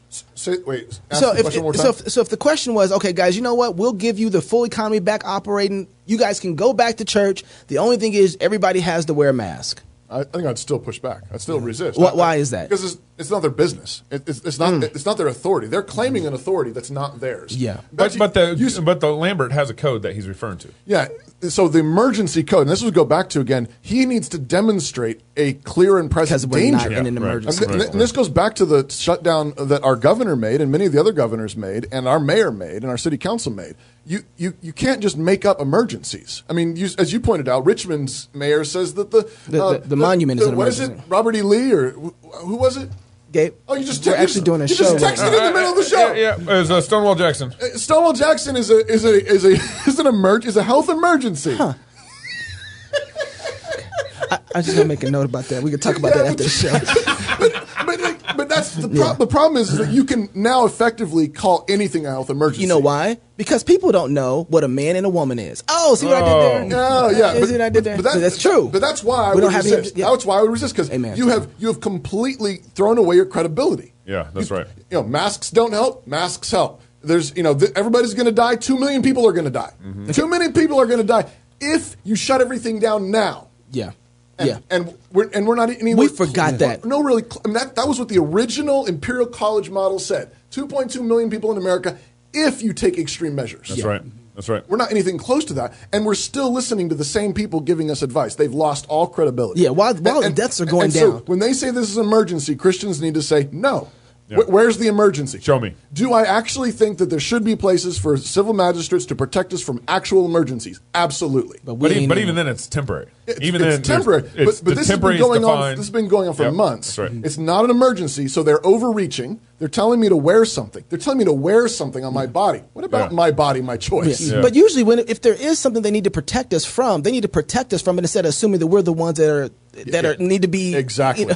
Wait, ask the question one more time. So if the question was, okay, guys, you know what? We'll give you the full economy back operating. You guys can go back to church. The only thing is everybody has to wear a mask. I think I'd still push back. I'd still resist. Why is that? Because it's not their business. It's not their authority. They're claiming an authority that's not theirs. Yeah. But the Lambert has a code that he's referring to. Yeah. So the emergency code, and this would go back to again, he needs to demonstrate a clear and present Because we're danger. not in an emergency. And this goes back to the shutdown that our governor made, and many of the other governors made, and our mayor made, and our city council made. You can't just make up emergencies. I mean, as you pointed out, Richmond's mayor says that the monument is an emergency. What is it, Robert E. Lee or who was it? Gabe. Oh, you just we're actually doing a you show. just texted in the middle of the show. Yeah, it was Stonewall Jackson. Stonewall Jackson is a health emergency. Huh. I'm just gonna make a note about that. We can talk about that after the show. But that's the problem is that you can now effectively call anything a health emergency. You know why? Because people don't know what a man and a woman is. Oh, see what I did there? Oh, yeah. See what I did there? But that's true. But that's why I We would don't have resist. any- yeah. That's why I would resist because you have completely thrown away your credibility. Yeah, that's right. You know, masks don't help. Masks help. There's, everybody's going to die. 2 million people are going to die. 2 million people are going to die if you shut everything down now. Yeah. And we're not anywhere. We forgot that. No, really. I mean, that was what the original Imperial College model said. 2.2 million people in America if you take extreme measures. That's right. That's right. We're not anything close to that, and we're still listening to the same people giving us advice. They've lost all credibility. Yeah, while the deaths are going so down. when they say this is an emergency, Christians need to say no. Yeah. Where's the emergency? Show me. Do I actually think that there should be places for civil magistrates to protect us from actual emergencies? Absolutely. But even then, it's temporary. It's temporary. But this has been going on. This has been going on for months. That's right. It's not an emergency, so they're overreaching. They're telling me to wear something. They're telling me to wear something on my body. What about my body, my choice? Yeah. But usually, if there is something they need to protect us from, they need to protect us from it instead of assuming that we're the ones that need to be exactly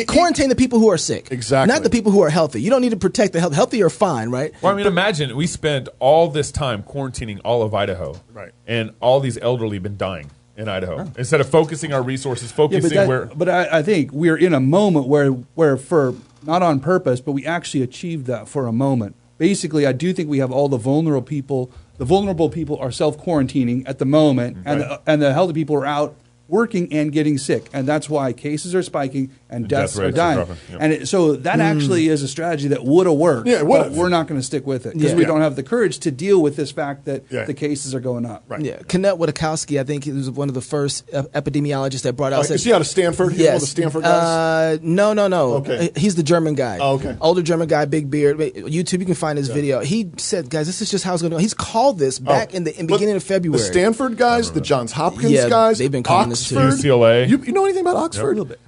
quarantine the people who are sick. Exactly, not the people who are healthy. You don't need to protect the healthy are fine, right? Well, I mean, imagine we spent all this time quarantining all of Idaho, right? And all these elderly been dying in Idaho instead of focusing our resources, But I think we're in a moment where for not on purpose, but we actually achieved that for a moment. Basically, I do think we have all the vulnerable people. The vulnerable people are self-quarantining at the moment, and the healthy people are out working and getting sick, and that's why cases are spiking and deaths are dying. And so that actually is a strategy that would have worked. Yeah, but we're not going to stick with it because we don't have the courage to deal with this fact that the cases are going up. Right. Yeah, Kenneth Witkowski, I think he was one of the first epidemiologists that brought out. Is he out of Stanford? He's one of the Stanford guys? No. Okay. He's the German guy. Oh, okay. Older German guy, big beard. YouTube, you can find his video. He said, guys, this is just how it's going to go. He's called this back in the beginning of February. The Stanford guys, the Johns Hopkins guys, they've been calling Oxford, this too. UCLA. You know anything about Oxford? A little bit.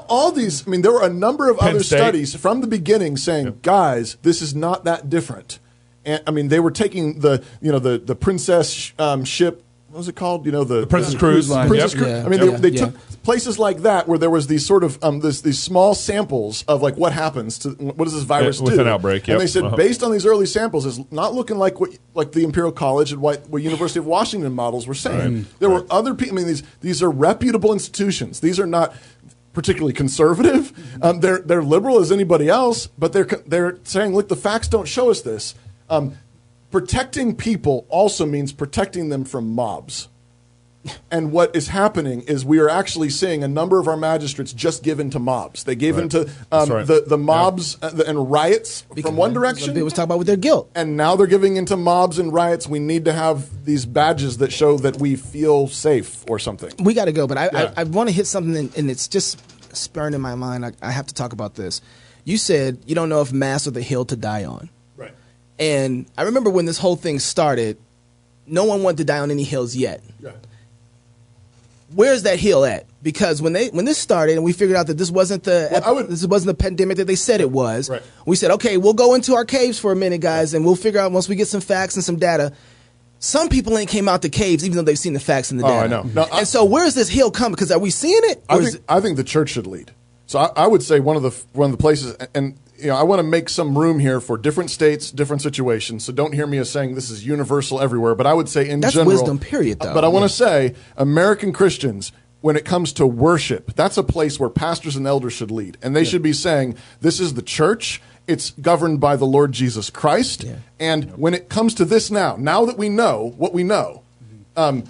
All these, I mean, there were a number of other studies from the beginning saying, guys, this is not that different. And I mean, they were taking the Princess ship. What was it called? The Princess Cruise. Princess Cruise. I mean, they took places like that where there was these sort of these small samples of like what happens to what does this virus with do an outbreak. And they said based on these early samples, it's not looking like what the Imperial College and what University of Washington models were saying. There were other people. I mean, these are reputable institutions. These are not particularly conservative. They're liberal as anybody else, but they're saying, look, the facts don't show us this. Protecting people also means protecting them from mobs. And what is happening is we are actually seeing a number of our magistrates just given to mobs. They gave into the mobs and riots from one direction. They was talking about with their guilt. And now they're giving into mobs and riots. We need to have these badges that show that we feel safe or something. We got to go, but I want to hit something, and it's just spurring in my mind. I have to talk about this. You said you don't know if masks are the hill to die on. Right. And I remember when this whole thing started, no one wanted to die on any hills yet. Yeah. Where's that hill at? Because when this started and we figured out that this wasn't the pandemic that they said it was, right. We said, okay, we'll go into our caves for a minute, guys, and we'll figure out once we get some facts and some data. Some people ain't came out the caves even though they've seen the facts and the data. I know. No, and so where's this hill coming? Because are we seeing it? I think the church should lead. So I would say one of the places, and I want to make some room here for different states, different situations. So don't hear me as saying this is universal everywhere. But I would say in that's general, wisdom, period. Though. But I want to say American Christians, when it comes to worship, that's a place where pastors and elders should lead, and they should be saying this is the church. It's governed by the Lord Jesus Christ. Yeah. And when it comes to this now that we know what we know, I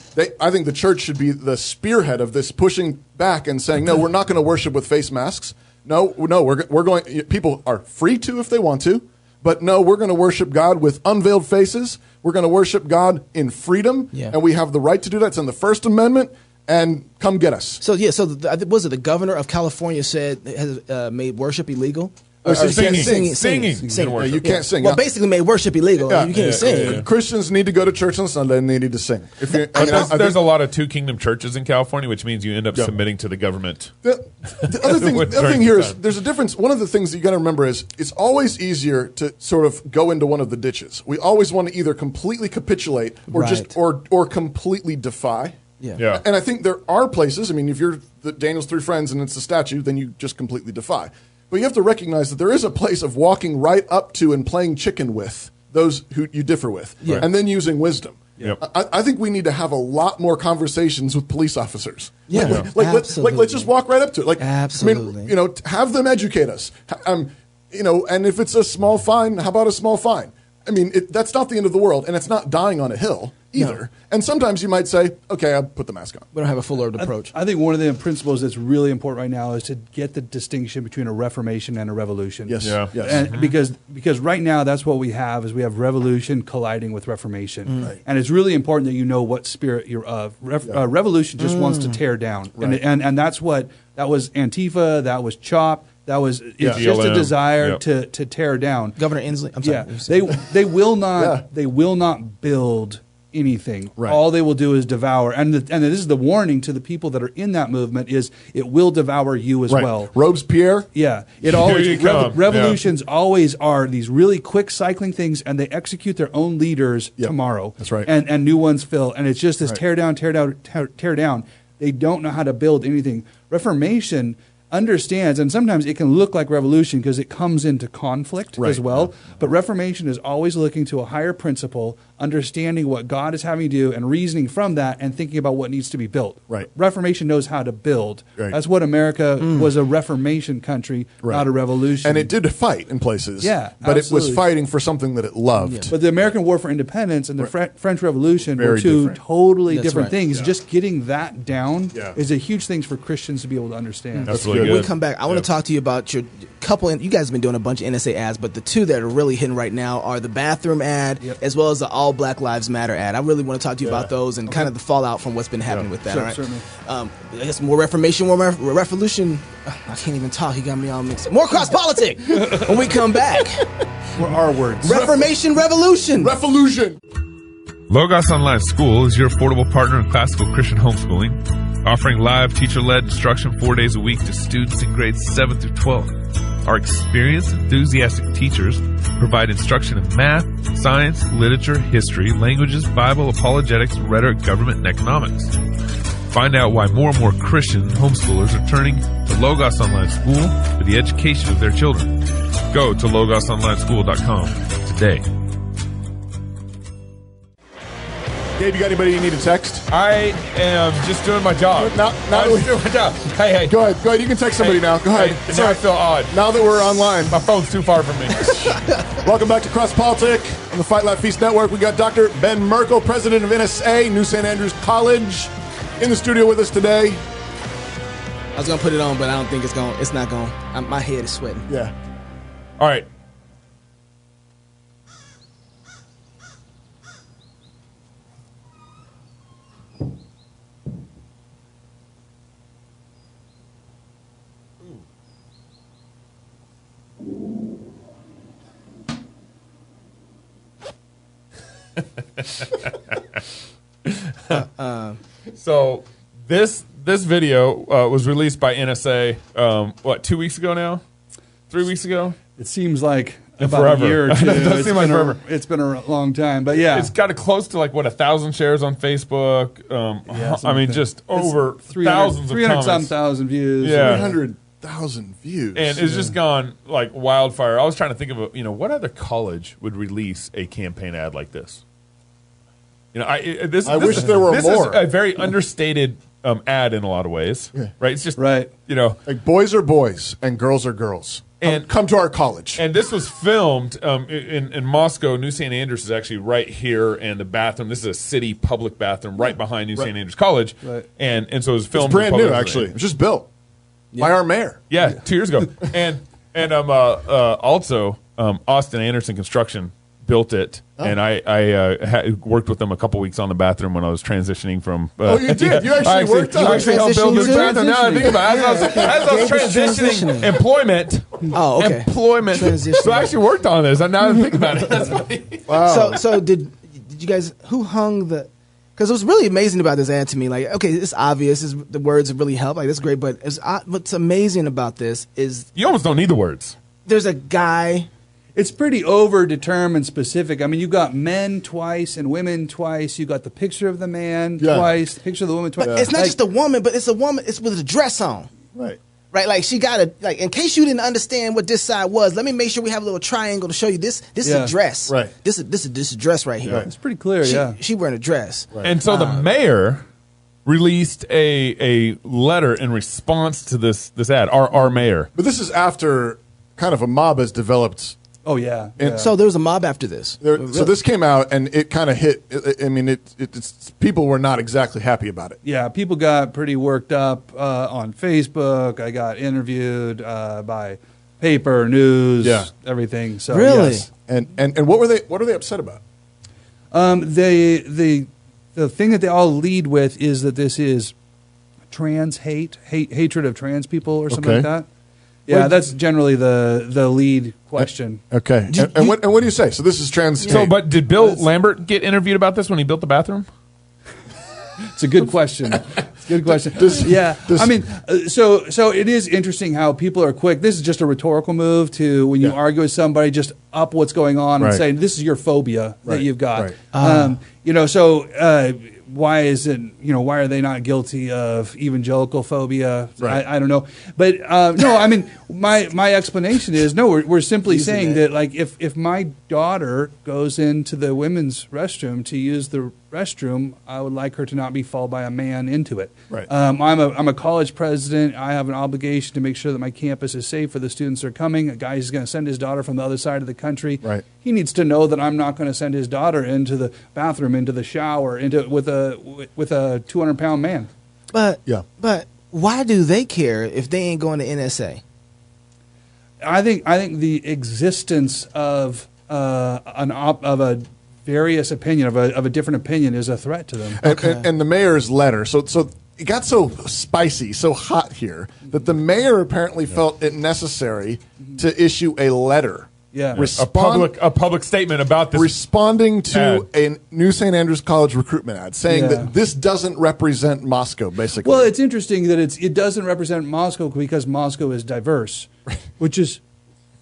think the church should be the spearhead of this, pushing back and saying, no, we're not going to worship with face masks. No, we're going. People are free to if they want to, but no, we're going to worship God with unveiled faces. We're going to worship God in freedom, and we have the right to do that. It's in the First Amendment. And come get us. So was it the governor of California said has made worship illegal? Singing. Yeah, you can't sing. Well, basically made worship illegal. You can't sing. Yeah. Christians need to go to church on Sunday and they need to sing. There's a lot of two kingdom churches in California, which means you end up submitting to the government. The other thing here is there's a difference. One of the things you got to remember is it's always easier to sort of go into one of the ditches. We always want to either completely capitulate or or completely defy. Yeah. And I think there are places. I mean, if you're Daniel's three friends and it's the statue, then you just completely defy. But you have to recognize that there is a place of walking right up to and playing chicken with those who you differ with, and then using wisdom. Yep. I think we need to have a lot more conversations with police officers. Yeah, let's just walk right up to it. Absolutely. I mean, have them educate us. And if it's a small fine, how about a small fine? I mean, that's not the end of the world, and it's not dying on a hill either. No. And sometimes you might say, okay, I'll put the mask on. We don't have a full approach. I think one of the principles that's really important right now is to get the distinction between a reformation and a revolution. Yes. Yeah. Yes. And because right now that's what we have is we have revolution colliding with reformation. Right. And it's really important that you know what spirit you're of. Revolution just wants to tear down. Right. And that was Antifa, that was CHOP. It's just a desire to tear down. Governor Inslee. I'm sorry. Yeah, they will not. They will not build anything. Right. All they will do is devour. And this is the warning to the people that are in that movement: is it will devour you as well. Robespierre. Yeah, it always revolutions always are these really quick cycling things, and they execute their own leaders tomorrow. That's right. And new ones fill, and it's just this tear down. They don't know how to build anything. Reformation understands, and sometimes it can look like revolution because it comes into conflict as well. But Reformation is always looking to a higher principle, understanding what God is having you do, and reasoning from that, and thinking about what needs to be built. Right. Reformation knows how to build. Right. That's what America was, a Reformation country, not a revolution. And it did fight in places. Yeah, but absolutely. it was fighting for something that it loved. Yeah. But the American War for Independence and the French Revolution were two totally different things. Yeah. Just getting that down is a huge thing for Christians to be able to understand. That's really When good. we come back, I want to talk to you about your couple. You guys have been doing a bunch of NSA ads, but the two that are really hitting right now are the bathroom ad as well as the All Black Lives Matter ad. I really want to talk to you about those and kind of the fallout from what's been happening with that. Sure, all right? certainly. I guess more reformation, more revolution. I can't even talk. He got me all mixed up. More cross politic when we come back. More R words. Reformation, revolution. Revolution. Logos Online School is your affordable partner in classical Christian homeschooling, offering live teacher-led instruction 4 days a week to students in grades 7 through 12. Our experienced, enthusiastic teachers provide instruction in math, science, literature, history, languages, Bible, apologetics, rhetoric, government, and economics. Find out why more and more Christian homeschoolers are turning to Logos Online School for the education of their children. Go to logosonlineschool.com today. Dave, you got anybody you need to text? I am just doing my job. Now I'm just doing my job. Hey. Go ahead. You can text somebody now. Go ahead. Now I feel odd. Now that we're online. My phone's too far from me. Welcome back to Cross Politic on the Fight Laugh Feast Network. We got Dr. Ben Merkel, president of NSA, New St. Andrews College. In the studio with us today. I was gonna put it on, but I don't think it's not going. My head is sweating. Yeah. All right. So this video was released by NSA 2 weeks ago now? 3 weeks ago? It seems like about forever. a year or two. It does seem like forever. It's been a long time, but yeah. It's got close to 1,000 shares on Facebook. I mean, just over thousands of 300 comments. some thousand views. Yeah. 300,000 views. And it's just gone like wildfire. I was trying to think of what other college would release a campaign ad like this? I wish there were this more. Is a very understated ad in a lot of ways, right? It's just right. Like boys are boys and girls are girls. And come to our college. And this was filmed in Moscow. New St. Andrews is actually right here, and the bathroom. This is a city public bathroom right behind New St. Andrews College. Right. And so it was filmed. It's brand in new, public. actually. It was just built by our mayor. Yeah, 2 years ago. and also Austin Anderson Construction built it, and I worked with them a couple weeks on the bathroom when I was transitioning from. You did. You actually worked on it. I actually helped build the bathroom. Now I think about it, as I was transitioning employment. Oh, okay. Employment. So I actually worked on this. And now I think about it. Wow. So did you guys who hung the? Because what's really amazing about this ad to me, okay, it's obvious, the words really help, that's great. But what's amazing about this is you almost don't need the words. There's a guy. It's pretty over-determined specific. I mean, you've got men twice and women twice. You've got the picture of the man twice, the picture of the woman twice. But it's not just a woman, but it's a woman. It's with a dress on. Right. Right, like she got in case you didn't understand what this side was, let me make sure we have a little triangle to show you this is a dress. Right. This is a dress right here. Right. It's pretty clear, She wearing a dress. Right. And so the mayor released a letter in response to this ad, our mayor. But this is after kind of a mob has developed. Oh, yeah. So there was a mob after this. So this came out, and it kind of hit. It's people were not exactly happy about it. Yeah, people got pretty worked up on Facebook. I got interviewed by paper, news, everything. So really, yes. And what were they upset about? The thing that they all lead with is that this is trans hatred of trans people or something like that. Yeah, that's generally the lead question. Okay, and what do you say? So this is trans. So, but did Bill Lambert get interviewed about this when he built the bathroom? It's a good question. I mean, so it is interesting how people are quick. This is just a rhetorical move to when you argue with somebody, just up what's going on and say this is your phobia that you've got. Right. Why is it? Why are they not guilty of evangelical phobia? Right. I don't know, but no. I mean, my explanation is no. We're simply saying that like if my daughter goes into the women's restroom to use the restroom, I would like her to not be followed by a man into it. Right. I'm a college president. I have an obligation to make sure that my campus is safe for the students that are coming. A guy who's going to send his daughter from the other side of the country. Right. He needs to know that I'm not going to send his daughter into the bathroom, into the shower, with a 200-pound man. But why do they care if they ain't going to NSA? I think the existence of a various opinion of a different opinion is a threat to them. And the mayor's letter. So it got so spicy, so hot here that the mayor apparently felt it necessary to issue a letter. Yeah, a public statement about this, responding to a New St. Andrews College recruitment ad, saying that this doesn't represent Moscow. Basically, well, it's interesting that it doesn't represent Moscow because Moscow is diverse, which is.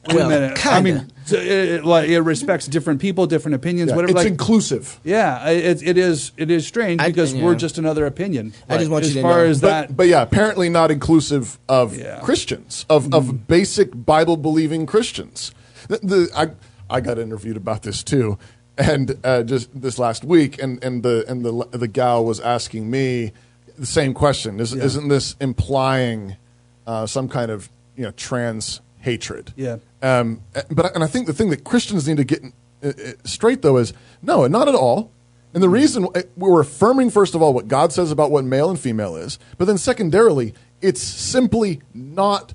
Wait a minute. Kinda. I mean, it respects different people, different opinions. Whatever. It's inclusive. Yeah, it is strange because we're just another opinion. I just want you to know. As far as that, but apparently not inclusive of Christians, of basic Bible believing Christians. I got interviewed about this too, and just this last week, and the gal was asking me the same question. Isn't this implying some kind of trans hatred? Yeah. But I think the thing that Christians need to get straight though is no, not at all. And the reason we're affirming, first of all, what God says about what male and female is, but then secondarily, it's simply not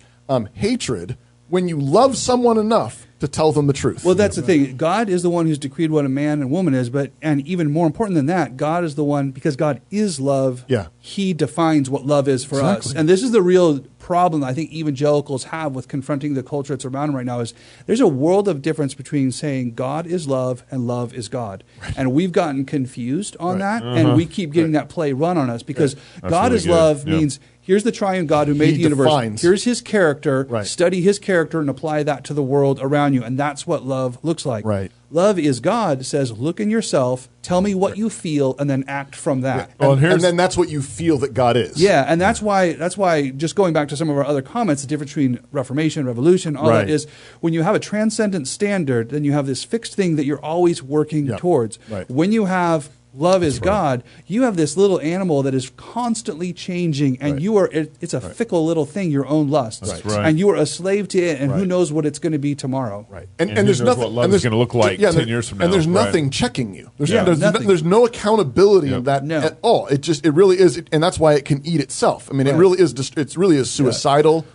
hatred when you love someone enough to tell them the truth. Well, that's the thing. God is the one who's decreed what a man and woman is, and even more important than that, God is the one, because God is love, he defines what love is for us. And this is the real problem I think evangelicals have with confronting the culture that's around them right now is there's a world of difference between saying God is love and love is God. And we've gotten confused on that, and we keep getting that play run on us because God really is good. love means here's the triune God who made the universe. Defines. Here's his character. Study his character and apply that to the world around you. And that's what love looks like. Love is God says, look in yourself, tell me what you feel, and then act from that. And then that's what you feel that God is. Yeah, and that's why just going back to some of our other comments, the difference between Reformation, Revolution, all that is when you have a transcendent standard, then you have this fixed thing that you're always working towards. When you have love is God, you have this little animal that is constantly changing, and you are it's a fickle little thing, your own lusts. And you are a slave to it, and who knows what it's going to be tomorrow. And there's nothing what love is going to look like 10 years from now. And there's nothing checking you. There's no accountability in that at all. It really is, and that's why it can eat itself. I mean, it really is suicidal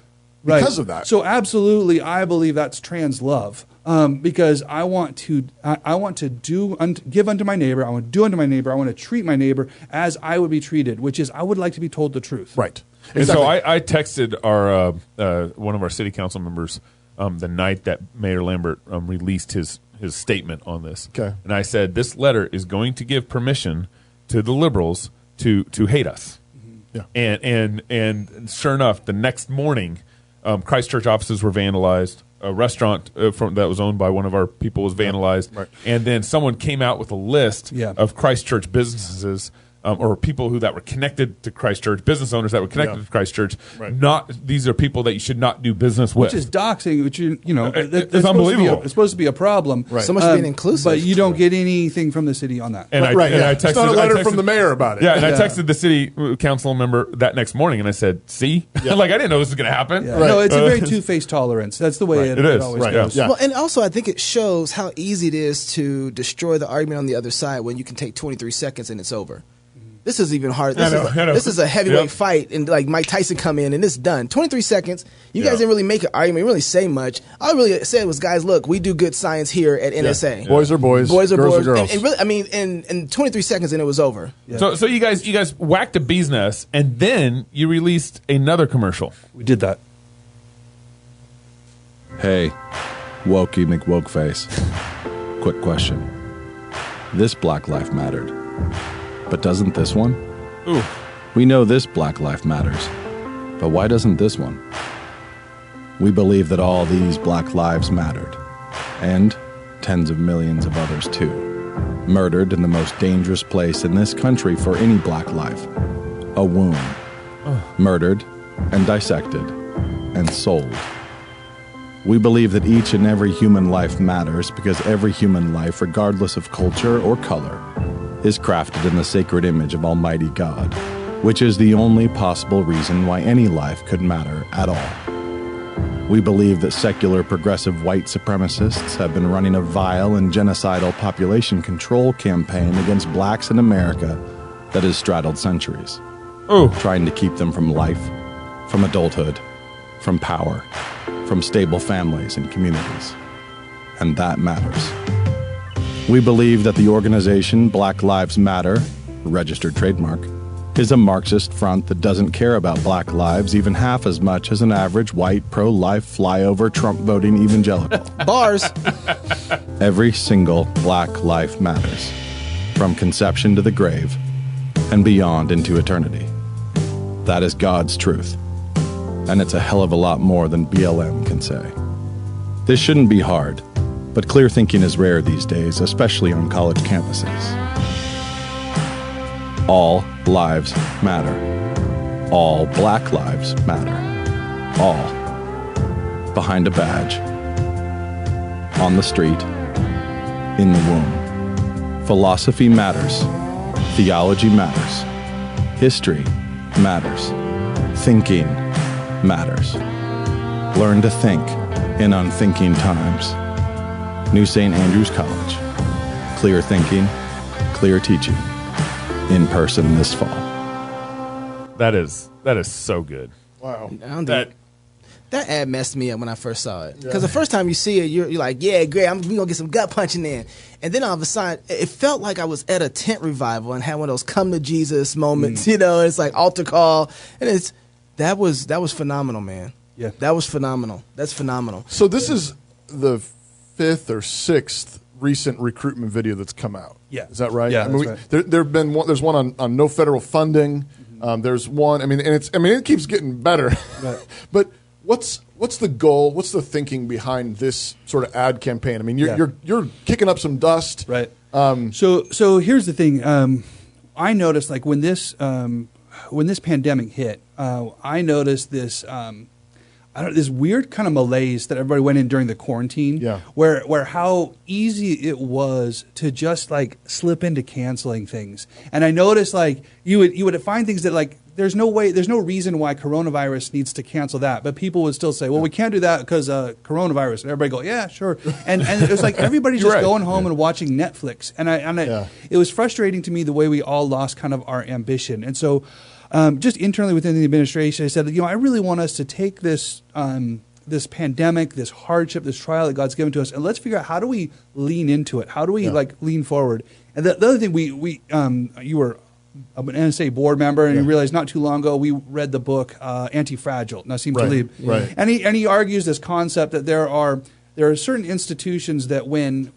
because of that. So absolutely, I believe that's trans love. Because I want to give unto my neighbor. I want to do unto my neighbor. I want to treat my neighbor as I would be treated, which is I would like to be told the truth. Right. And so I texted our one of our city council members the night that Mayor Lambert released his statement on this. Okay. And I said, this letter is going to give permission to the liberals to hate us. Yeah. And sure enough, the next morning, Christchurch offices were vandalized. A restaurant that was owned by one of our people was vandalized, and then someone came out with a list of Christchurch businesses or people that were connected to Christchurch, business owners that were connected to Christchurch. These are people that you should not do business with. Which is doxing, which it's unbelievable. It's supposed to be a problem. So much being inclusive, but you don't get anything from the city on that. And I texted, it's not a letter from the mayor about it. Yeah, and I texted the city council member that next morning, and I said, "See, like I didn't know this was going to happen." Yeah. No, it's a very two-faced tolerance. That's the way it always goes. Yeah. Well, and also I think it shows how easy it is to destroy the argument on the other side when you can take 23 seconds and it's over. This is even hard. This is a heavyweight fight, and like Mike Tyson come in and it's done. 23 seconds. You guys didn't really make an argument, really say much. All I really said was, guys, look, we do good science here at NSA. Boys are boys. Boys are girls boys. Are girls. And really, I mean, in 23 seconds, and it was over. Yeah. So you guys whacked a bee's nest, and then you released another commercial. We did that. Hey, Wokey McWokeface. Quick question. This Black Life mattered. But doesn't this one? Ooh. We know this Black Life matters. But why doesn't this one? We believe that all these Black lives mattered. And tens of millions of others too. Murdered in the most dangerous place in this country for any Black life. A womb. Murdered and dissected and sold. We believe that each and every human life matters because every human life, regardless of culture or color, is crafted in the sacred image of Almighty God, which is the only possible reason why any life could matter at all. We believe that secular progressive white supremacists have been running a vile and genocidal population control campaign against blacks in America that has straddled centuries, trying to keep them from life, from adulthood, from power, from stable families and communities. And that matters. We believe that the organization Black Lives Matter, a registered trademark, is a Marxist front that doesn't care about black lives even half as much as an average white pro-life flyover Trump-voting evangelical. Bars. Every single black life matters, from conception to the grave and beyond into eternity. That is God's truth, and it's a hell of a lot more than BLM can say. This shouldn't be hard. But clear thinking is rare these days, especially on college campuses. All lives matter. All black lives matter. All. Behind a badge. On the street. In the womb. Philosophy matters. Theology matters. History matters. Thinking matters. Learn to think in unthinking times. New St. Andrews College. Clear thinking, clear teaching in person this fall. That is so good. Wow. That ad messed me up when I first saw it. Because the first time you see it, you're like, yeah, great, we going to get some gut punching in. And then all of a sudden, it felt like I was at a tent revival and had one of those come to Jesus moments, it's like altar call. And that was phenomenal, man. Yeah. That was phenomenal. That's phenomenal. So this is the 5th or 6th recent recruitment video that's come out. Yeah. Is that right? Yeah, I mean, that's right. There've been one, there's one on no federal funding. There's one, it keeps getting better. Right. But what's the goal? What's the thinking behind this sort of ad campaign? I mean, you're kicking up some dust. Right. So here's the thing. I noticed, like, when this pandemic hit, I noticed this this weird kind of malaise that everybody went in during the quarantine. Yeah. Where how easy it was to just like slip into canceling things. And I noticed like you would find things that like there's no reason why coronavirus needs to cancel that, but people would still say, well, we can't do that because coronavirus. And everybody go, yeah, sure. And it was like everybody's just going home and watching Netflix. And it was frustrating to me the way we all lost kind of our ambition. And so just internally within the administration, I said, I really want us to take this this pandemic, this hardship, this trial that God's given to us, and let's figure out how do we lean into it? How do we lean forward? And the other thing, you were an NSA board member, and you realized not too long ago we read the book Anti-Fragile, Nassim Taleb, and he argues this concept that there are certain institutions that when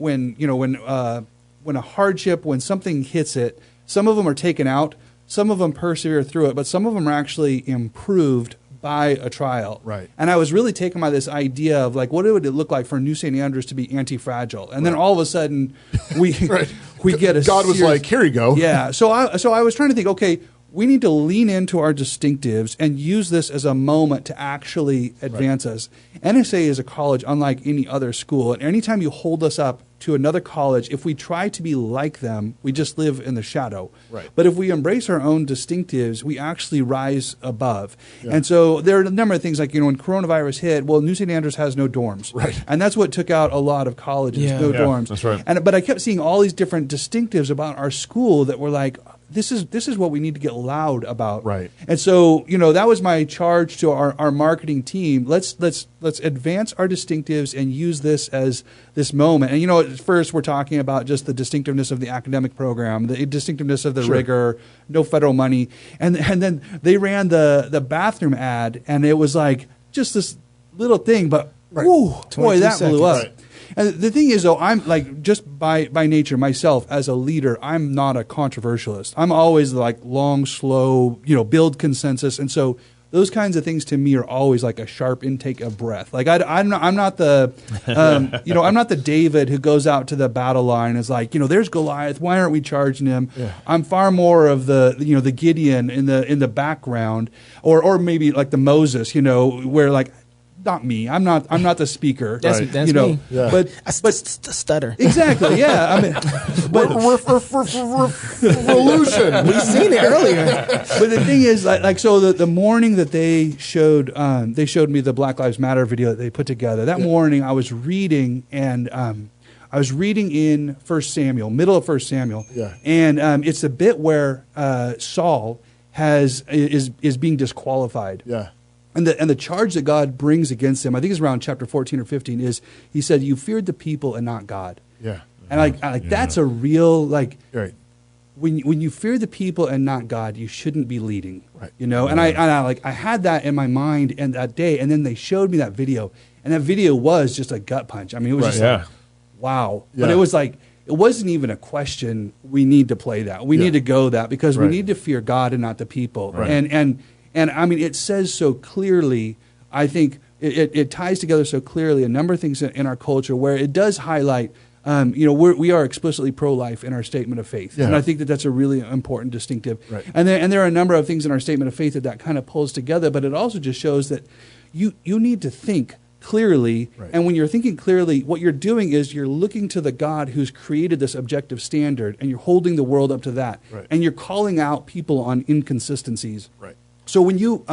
a hardship, when something hits it, some of them are taken out. Some of them persevere through it, but some of them are actually improved by a trial. Right. And I was really taken by this idea of like, what would it look like for New St. Andrews to be anti-fragile? And then all of a sudden, we get a God was like, here you go. Yeah. So I was trying to think, okay, we need to lean into our distinctives and use this as a moment to actually advance us. NSA is a college unlike any other school, and anytime you hold us up to another college, if we try to be like them, we just live in the shadow. Right. But if we embrace our own distinctives, we actually rise above. Yeah. And so there are a number of things like, when coronavirus hit, well, New St. Andrews has no dorms. Right. And that's what took out a lot of colleges, no dorms. That's right. But I kept seeing all these different distinctives about our school that were like, this is what we need to get loud about. Right. And so, that was my charge to our marketing team. Let's advance our distinctives and use this as this moment. And at first we're talking about just the distinctiveness of the academic program, the distinctiveness of the rigor, no federal money. And then they ran the bathroom ad, and it was like just this little thing, but whoo, boy, that blew up. Right. And the thing is, though, I'm like, just by nature, myself as a leader, I'm not a controversialist. I'm always like long, slow, build consensus. And so those kinds of things to me are always like a sharp intake of breath. Like I'm not the, I'm not the David who goes out to the battle line and is like, there's Goliath. Why aren't we charging him? Yeah. I'm far more of the, the Gideon in the background, or maybe like the Moses, where like, not me. I'm not the speaker. That's me. Yeah. But stutter. Exactly. Yeah. I mean, but revolution. We've seen it earlier. But the thing is, so the morning that they showed me the Black Lives Matter video that they put together. That morning, I was reading and I was reading in 1 Samuel, middle of 1 Samuel, and it's a bit where Saul is being disqualified. Yeah. And the charge that God brings against him, I think it's around chapter 14 or 15, is he said, "You feared the people and not God." Yeah. And that's a real right. When you fear the people and not God, you shouldn't be leading. Right. And I had that in my mind and that day, and then they showed me that video, and that video was just a gut punch. I mean, it was just like, wow. Yeah. But it was like, it wasn't even a question. We need to play that. We need to go that because we need to fear God and not the people. Right. And I mean, it says so clearly, I think it ties together so clearly a number of things in our culture where it does highlight, we are explicitly pro-life in our statement of faith. Yeah. And I think that's a really important distinctive. Right. And there are a number of things in our statement of faith that kind of pulls together, but it also just shows that you need to think clearly. Right. And when you're thinking clearly, what you're doing is you're looking to the God who's created this objective standard, and you're holding the world up to that. Right. And you're calling out people on inconsistencies. Right. So when you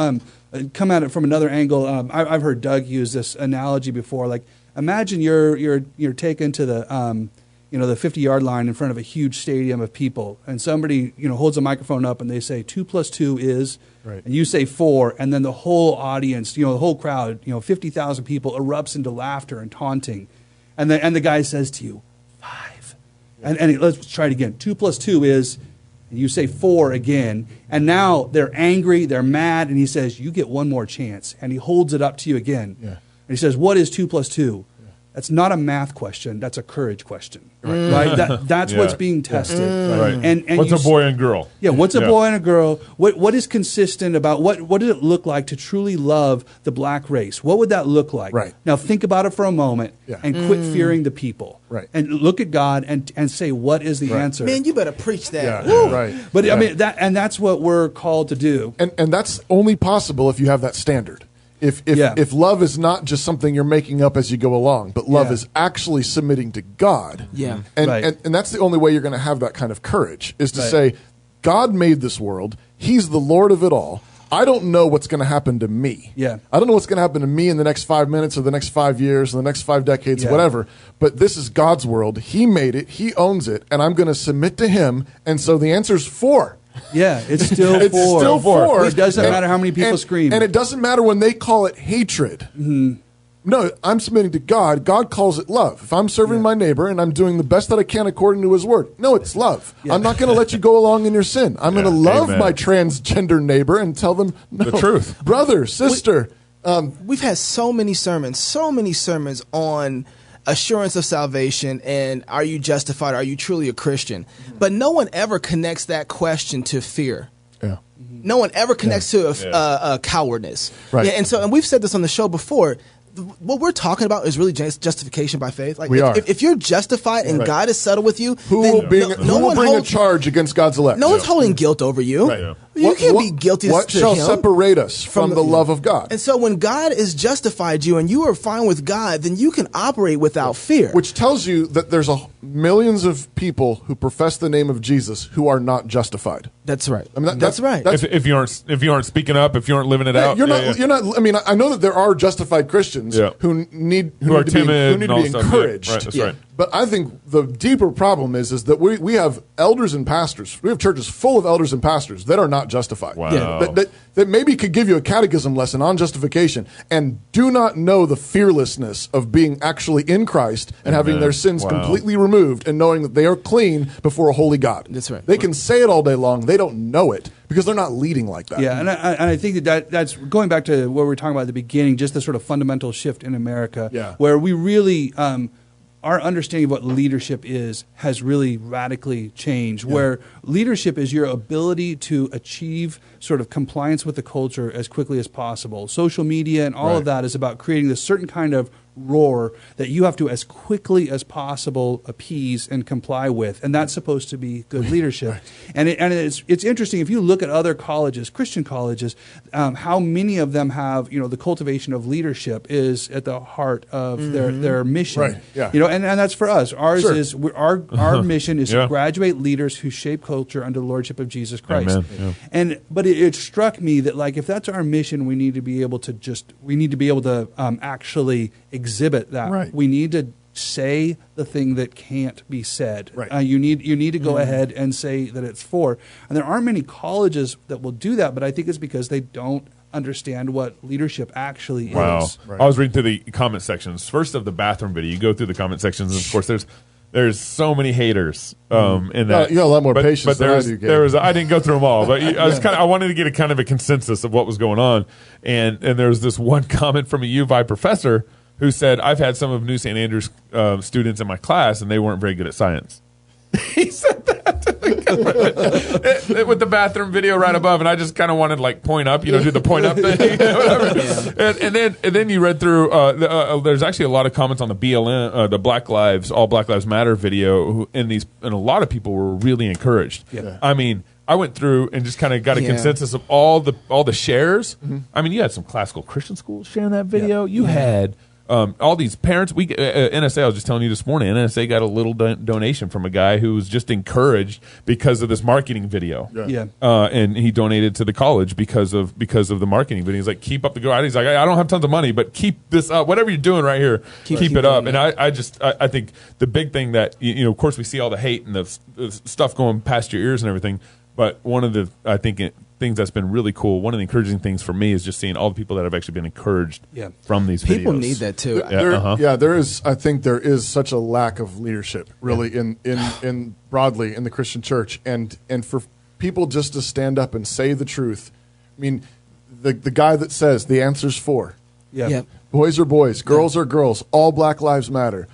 come at it from another angle, I've heard Doug use this analogy before. Like, imagine you're taken to the the 50-yard line in front of a huge stadium of people, and somebody, holds a microphone up and they say 2 + 2 is, Right. and you say 4, and then the whole audience, the whole crowd, 50,000 people erupts into laughter and taunting, and the guy says to you 5, and let's try it again. 2 + 2 is, and you say 4 again, and now they're angry, they're mad, and he says, you get one more chance, and he holds it up to you again, and he says, what is 2 + 2? That's not a math question. That's a courage question, right? That's what's being tested. Right. And what's a boy and girl? Yeah, what's a boy and a girl? What is consistent about what does it look like to truly love the black race? What would that look like? Right. Now think about it for a moment and quit fearing the people. Right. And look at God and say, what is the answer? Man, you better preach that. Yeah, Woo. right. But I mean that's what we're called to do. And that's only possible if you have that standard. If love is not just something you're making up as you go along, but love is actually submitting to God. Yeah. And that's the only way you're going to have that kind of courage, is to say, God made this world. He's the Lord of it all. I don't know what's going to happen to me. Yeah. I don't know what's going to happen to me in the next 5 minutes or the next 5 years or the next 5 decades, whatever. But this is God's world. He made it. He owns it. And I'm going to submit to him. And so the answer's 4. Yeah, it's still 4. It's still 4. It doesn't matter how many people scream. And it doesn't matter when they call it hatred. Mm-hmm. No, I'm submitting to God. God calls it love. If I'm serving my neighbor and I'm doing the best that I can according to his word, no, it's love. I'm not going to let you go along in your sin. I'm going to love my transgender neighbor and tell them the truth. Brother, sister. We've had so many sermons on assurance of salvation and are you justified? Are you truly a Christian? But no one ever connects that question to fear. Yeah. No one ever connects to cowardness. Right. Yeah, and we've said this on the show before. What we're talking about is really justification by faith. Like if you're justified and God is settled with you, who will bring a charge against God's elect? No one's holding guilt over you. Right. You can't be guilty. What shall separate us from the love of God? And so when God has justified you and you are fine with God, then you can operate without fear. Which tells you that there's millions of people who profess the name of Jesus who are not justified. That's right. I mean, that's right. If you aren't speaking up, if you aren't living it out, you're not. I mean, I know that there are justified Christians who need are to timid, be encouraged. Right, that's right. But I think the deeper problem is that we have elders and pastors. We have churches full of elders and pastors that are not justified. Wow. That maybe could give you a catechism lesson on justification and do not know the fearlessness of being actually in Christ and having their sins completely removed and knowing that they are clean before a holy God. That's right. They can say it all day long. They don't know it because they're not leading like that. Yeah, and I think that's going back to what we were talking about at the beginning, just the sort of fundamental shift in America where we really our understanding of what leadership has really radically changed, where leadership is your ability to achieve sort of compliance with the culture as quickly as possible. Social media and all of that is about creating this certain kind of roar that you have to as quickly as possible appease and comply with, and that's supposed to be good leadership. And it's interesting if you look at other colleges, Christian colleges, how many of them have the cultivation of leadership is at the heart of their mission. Right. Yeah. And that's for us. Ours is our mission is to graduate leaders who shape culture under the lordship of Jesus Christ. But it struck me that if that's our mission, we need to be able to actually exhibit that. Right. We need to say the thing that can't be said. Right. You need to go ahead and say that it's for. And there aren't many colleges that will do that, but I think it's because they don't understand what leadership actually is. Right. I was reading through the comment sections. First of the bathroom video, you go through the comment sections, and of course there's so many haters in that. You got a lot more patience than I do. I didn't go through them all, but I wanted to get a kind of a consensus of what was going on. And there was this one comment from a UVI professor who said, "I've had some of New St. Andrews students in my class, and they weren't very good at science." He said that to the government with the bathroom video right above, and I just kind of wanted point up, do the point up thing, whatever. And then you read through. There's actually a lot of comments on the BLM, the Black Lives Matter video, and a lot of people were really encouraged. Yeah. I mean, I went through and just kind of got a consensus of all the shares. I mean, you had some classical Christian schools sharing that video. You had all these parents, NSA, I was just telling you this morning, NSA got a little donation from a guy who was just encouraged because of this marketing video. And he donated to the college because of the marketing video. He's like, keep up the good. He's like, I don't have tons of money, but keep this up. Whatever you're doing right here, keep it up. And I think the big thing that, of course we see all the hate and the stuff going past your ears and everything, but one of the, things that's been really cool, one of the encouraging things for me is just seeing all the people that have actually been encouraged from these videos. People need that too. There is. I think there is such a lack of leadership, really, in broadly in the Christian church, and for people just to stand up and say the truth. I mean, the guy that says the answer's 4. Boys are boys, girls are girls. All Black Lives Matter.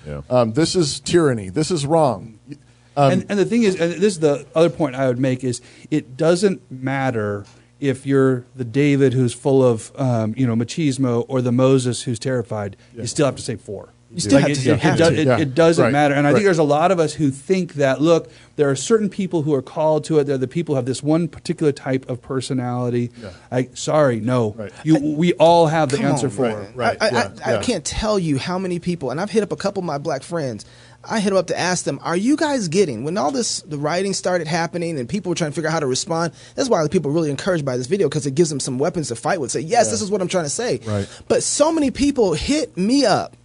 This is tyranny. This is wrong. And the thing is, and this is the other point I would make, is it doesn't matter if you're the David who's full of machismo or the Moses who's terrified. You still have to say 4. You still have to say it doesn't matter. And I think there's a lot of us who think that, look, there are certain people who are called to it. They're the people who have this one particular type of personality. We all have the answer for it. I can't tell you how many people, and I've hit up a couple of my black friends, I hit them up to ask them, are you guys getting, when all the rioting started happening and people were trying to figure out how to respond, that's why people are really encouraged by this video, because it gives them some weapons to fight with. Say, yes, this is what I'm trying to say. But so many people hit me up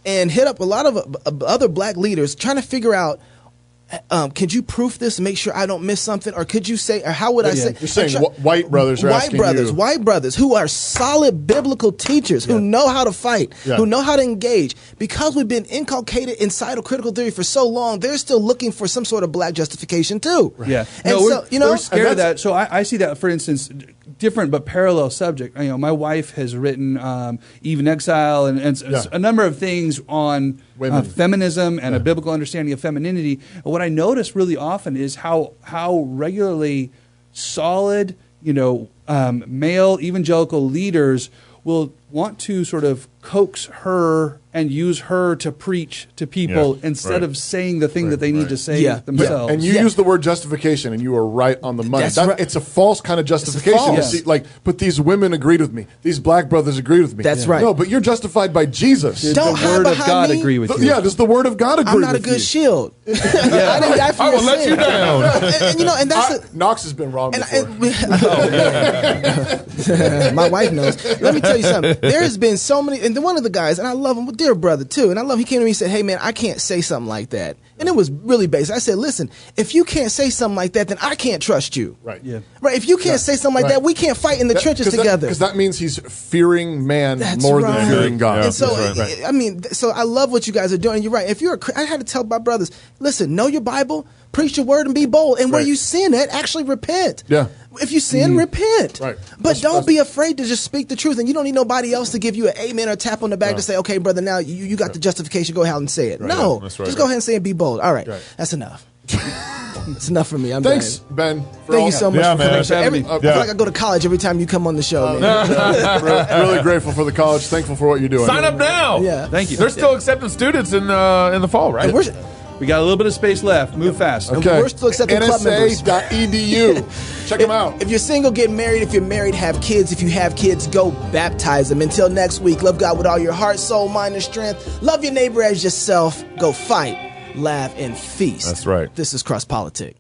and hit up a lot of other black leaders trying to figure out, could you proof this and make sure I don't miss something? Or could you say, or how would I say? You're saying white brothers are asking you. White brothers who are solid biblical teachers, who know how to fight, who know how to engage. Because we've been inculcated inside of critical theory for so long, they're still looking for some sort of black justification too. And we're scared of that. So I see that, for instance, different but parallel subject. My wife has written Eve in Exile and a number of things on feminism and a biblical understanding of femininity. And what I notice really often is how regularly solid, male evangelical leaders will want to sort of coax her and use her to preach to people instead of saying the thing that they need to say themselves. And you use the word justification, and you are right on the money. It's a false kind of justification. See, but these women agreed with me. These black brothers agreed with me. That's right. No, but you're justified by Jesus. Did the Word of God agree with you? Does the Word of God agree with you? I'm not a good shield. I didn't die for I will let you down. And that's Knox has been wrong before. My wife knows. Let me tell you something. There has been so many, and one of the guys, and I love him, dear brother too, and I love him, he came to me and said, hey man, I can't say something like that. And it was really basic. I said, listen, if you can't say something like that, then I can't trust you. Right. If you can't say something like that, we can't fight in the trenches together. Because that means he's fearing man more than fearing God. And so, so I love what you guys are doing. And you're right. If I had to tell my brothers, listen, know your Bible, preach your word, and be bold. And where you sin at, actually repent. If you sin, repent. But don't be afraid to just speak the truth. And you don't need nobody else to give you an amen or a tap on the back to say, okay, brother, now you got the justification. Go ahead and say it. No, just go ahead and say it. Be bold. All right. That's enough. It's enough for me. Thanks, done. Ben. Thank you so much for coming. I feel like I go to college every time you come on the show. Really grateful for the college. Thankful for what you're doing. Sign up now. Thank you. They're still accepting students in the fall, right? We got a little bit of space left. Move fast. Okay. And we're still accepting club members. NSA.edu. Check them out. If you're single, get married. If you're married, have kids. If you have kids, go baptize them. Until next week, love God with all your heart, soul, mind, and strength. Love your neighbor as yourself. Go fight, laugh, and feast. That's right. This is Cross Politic.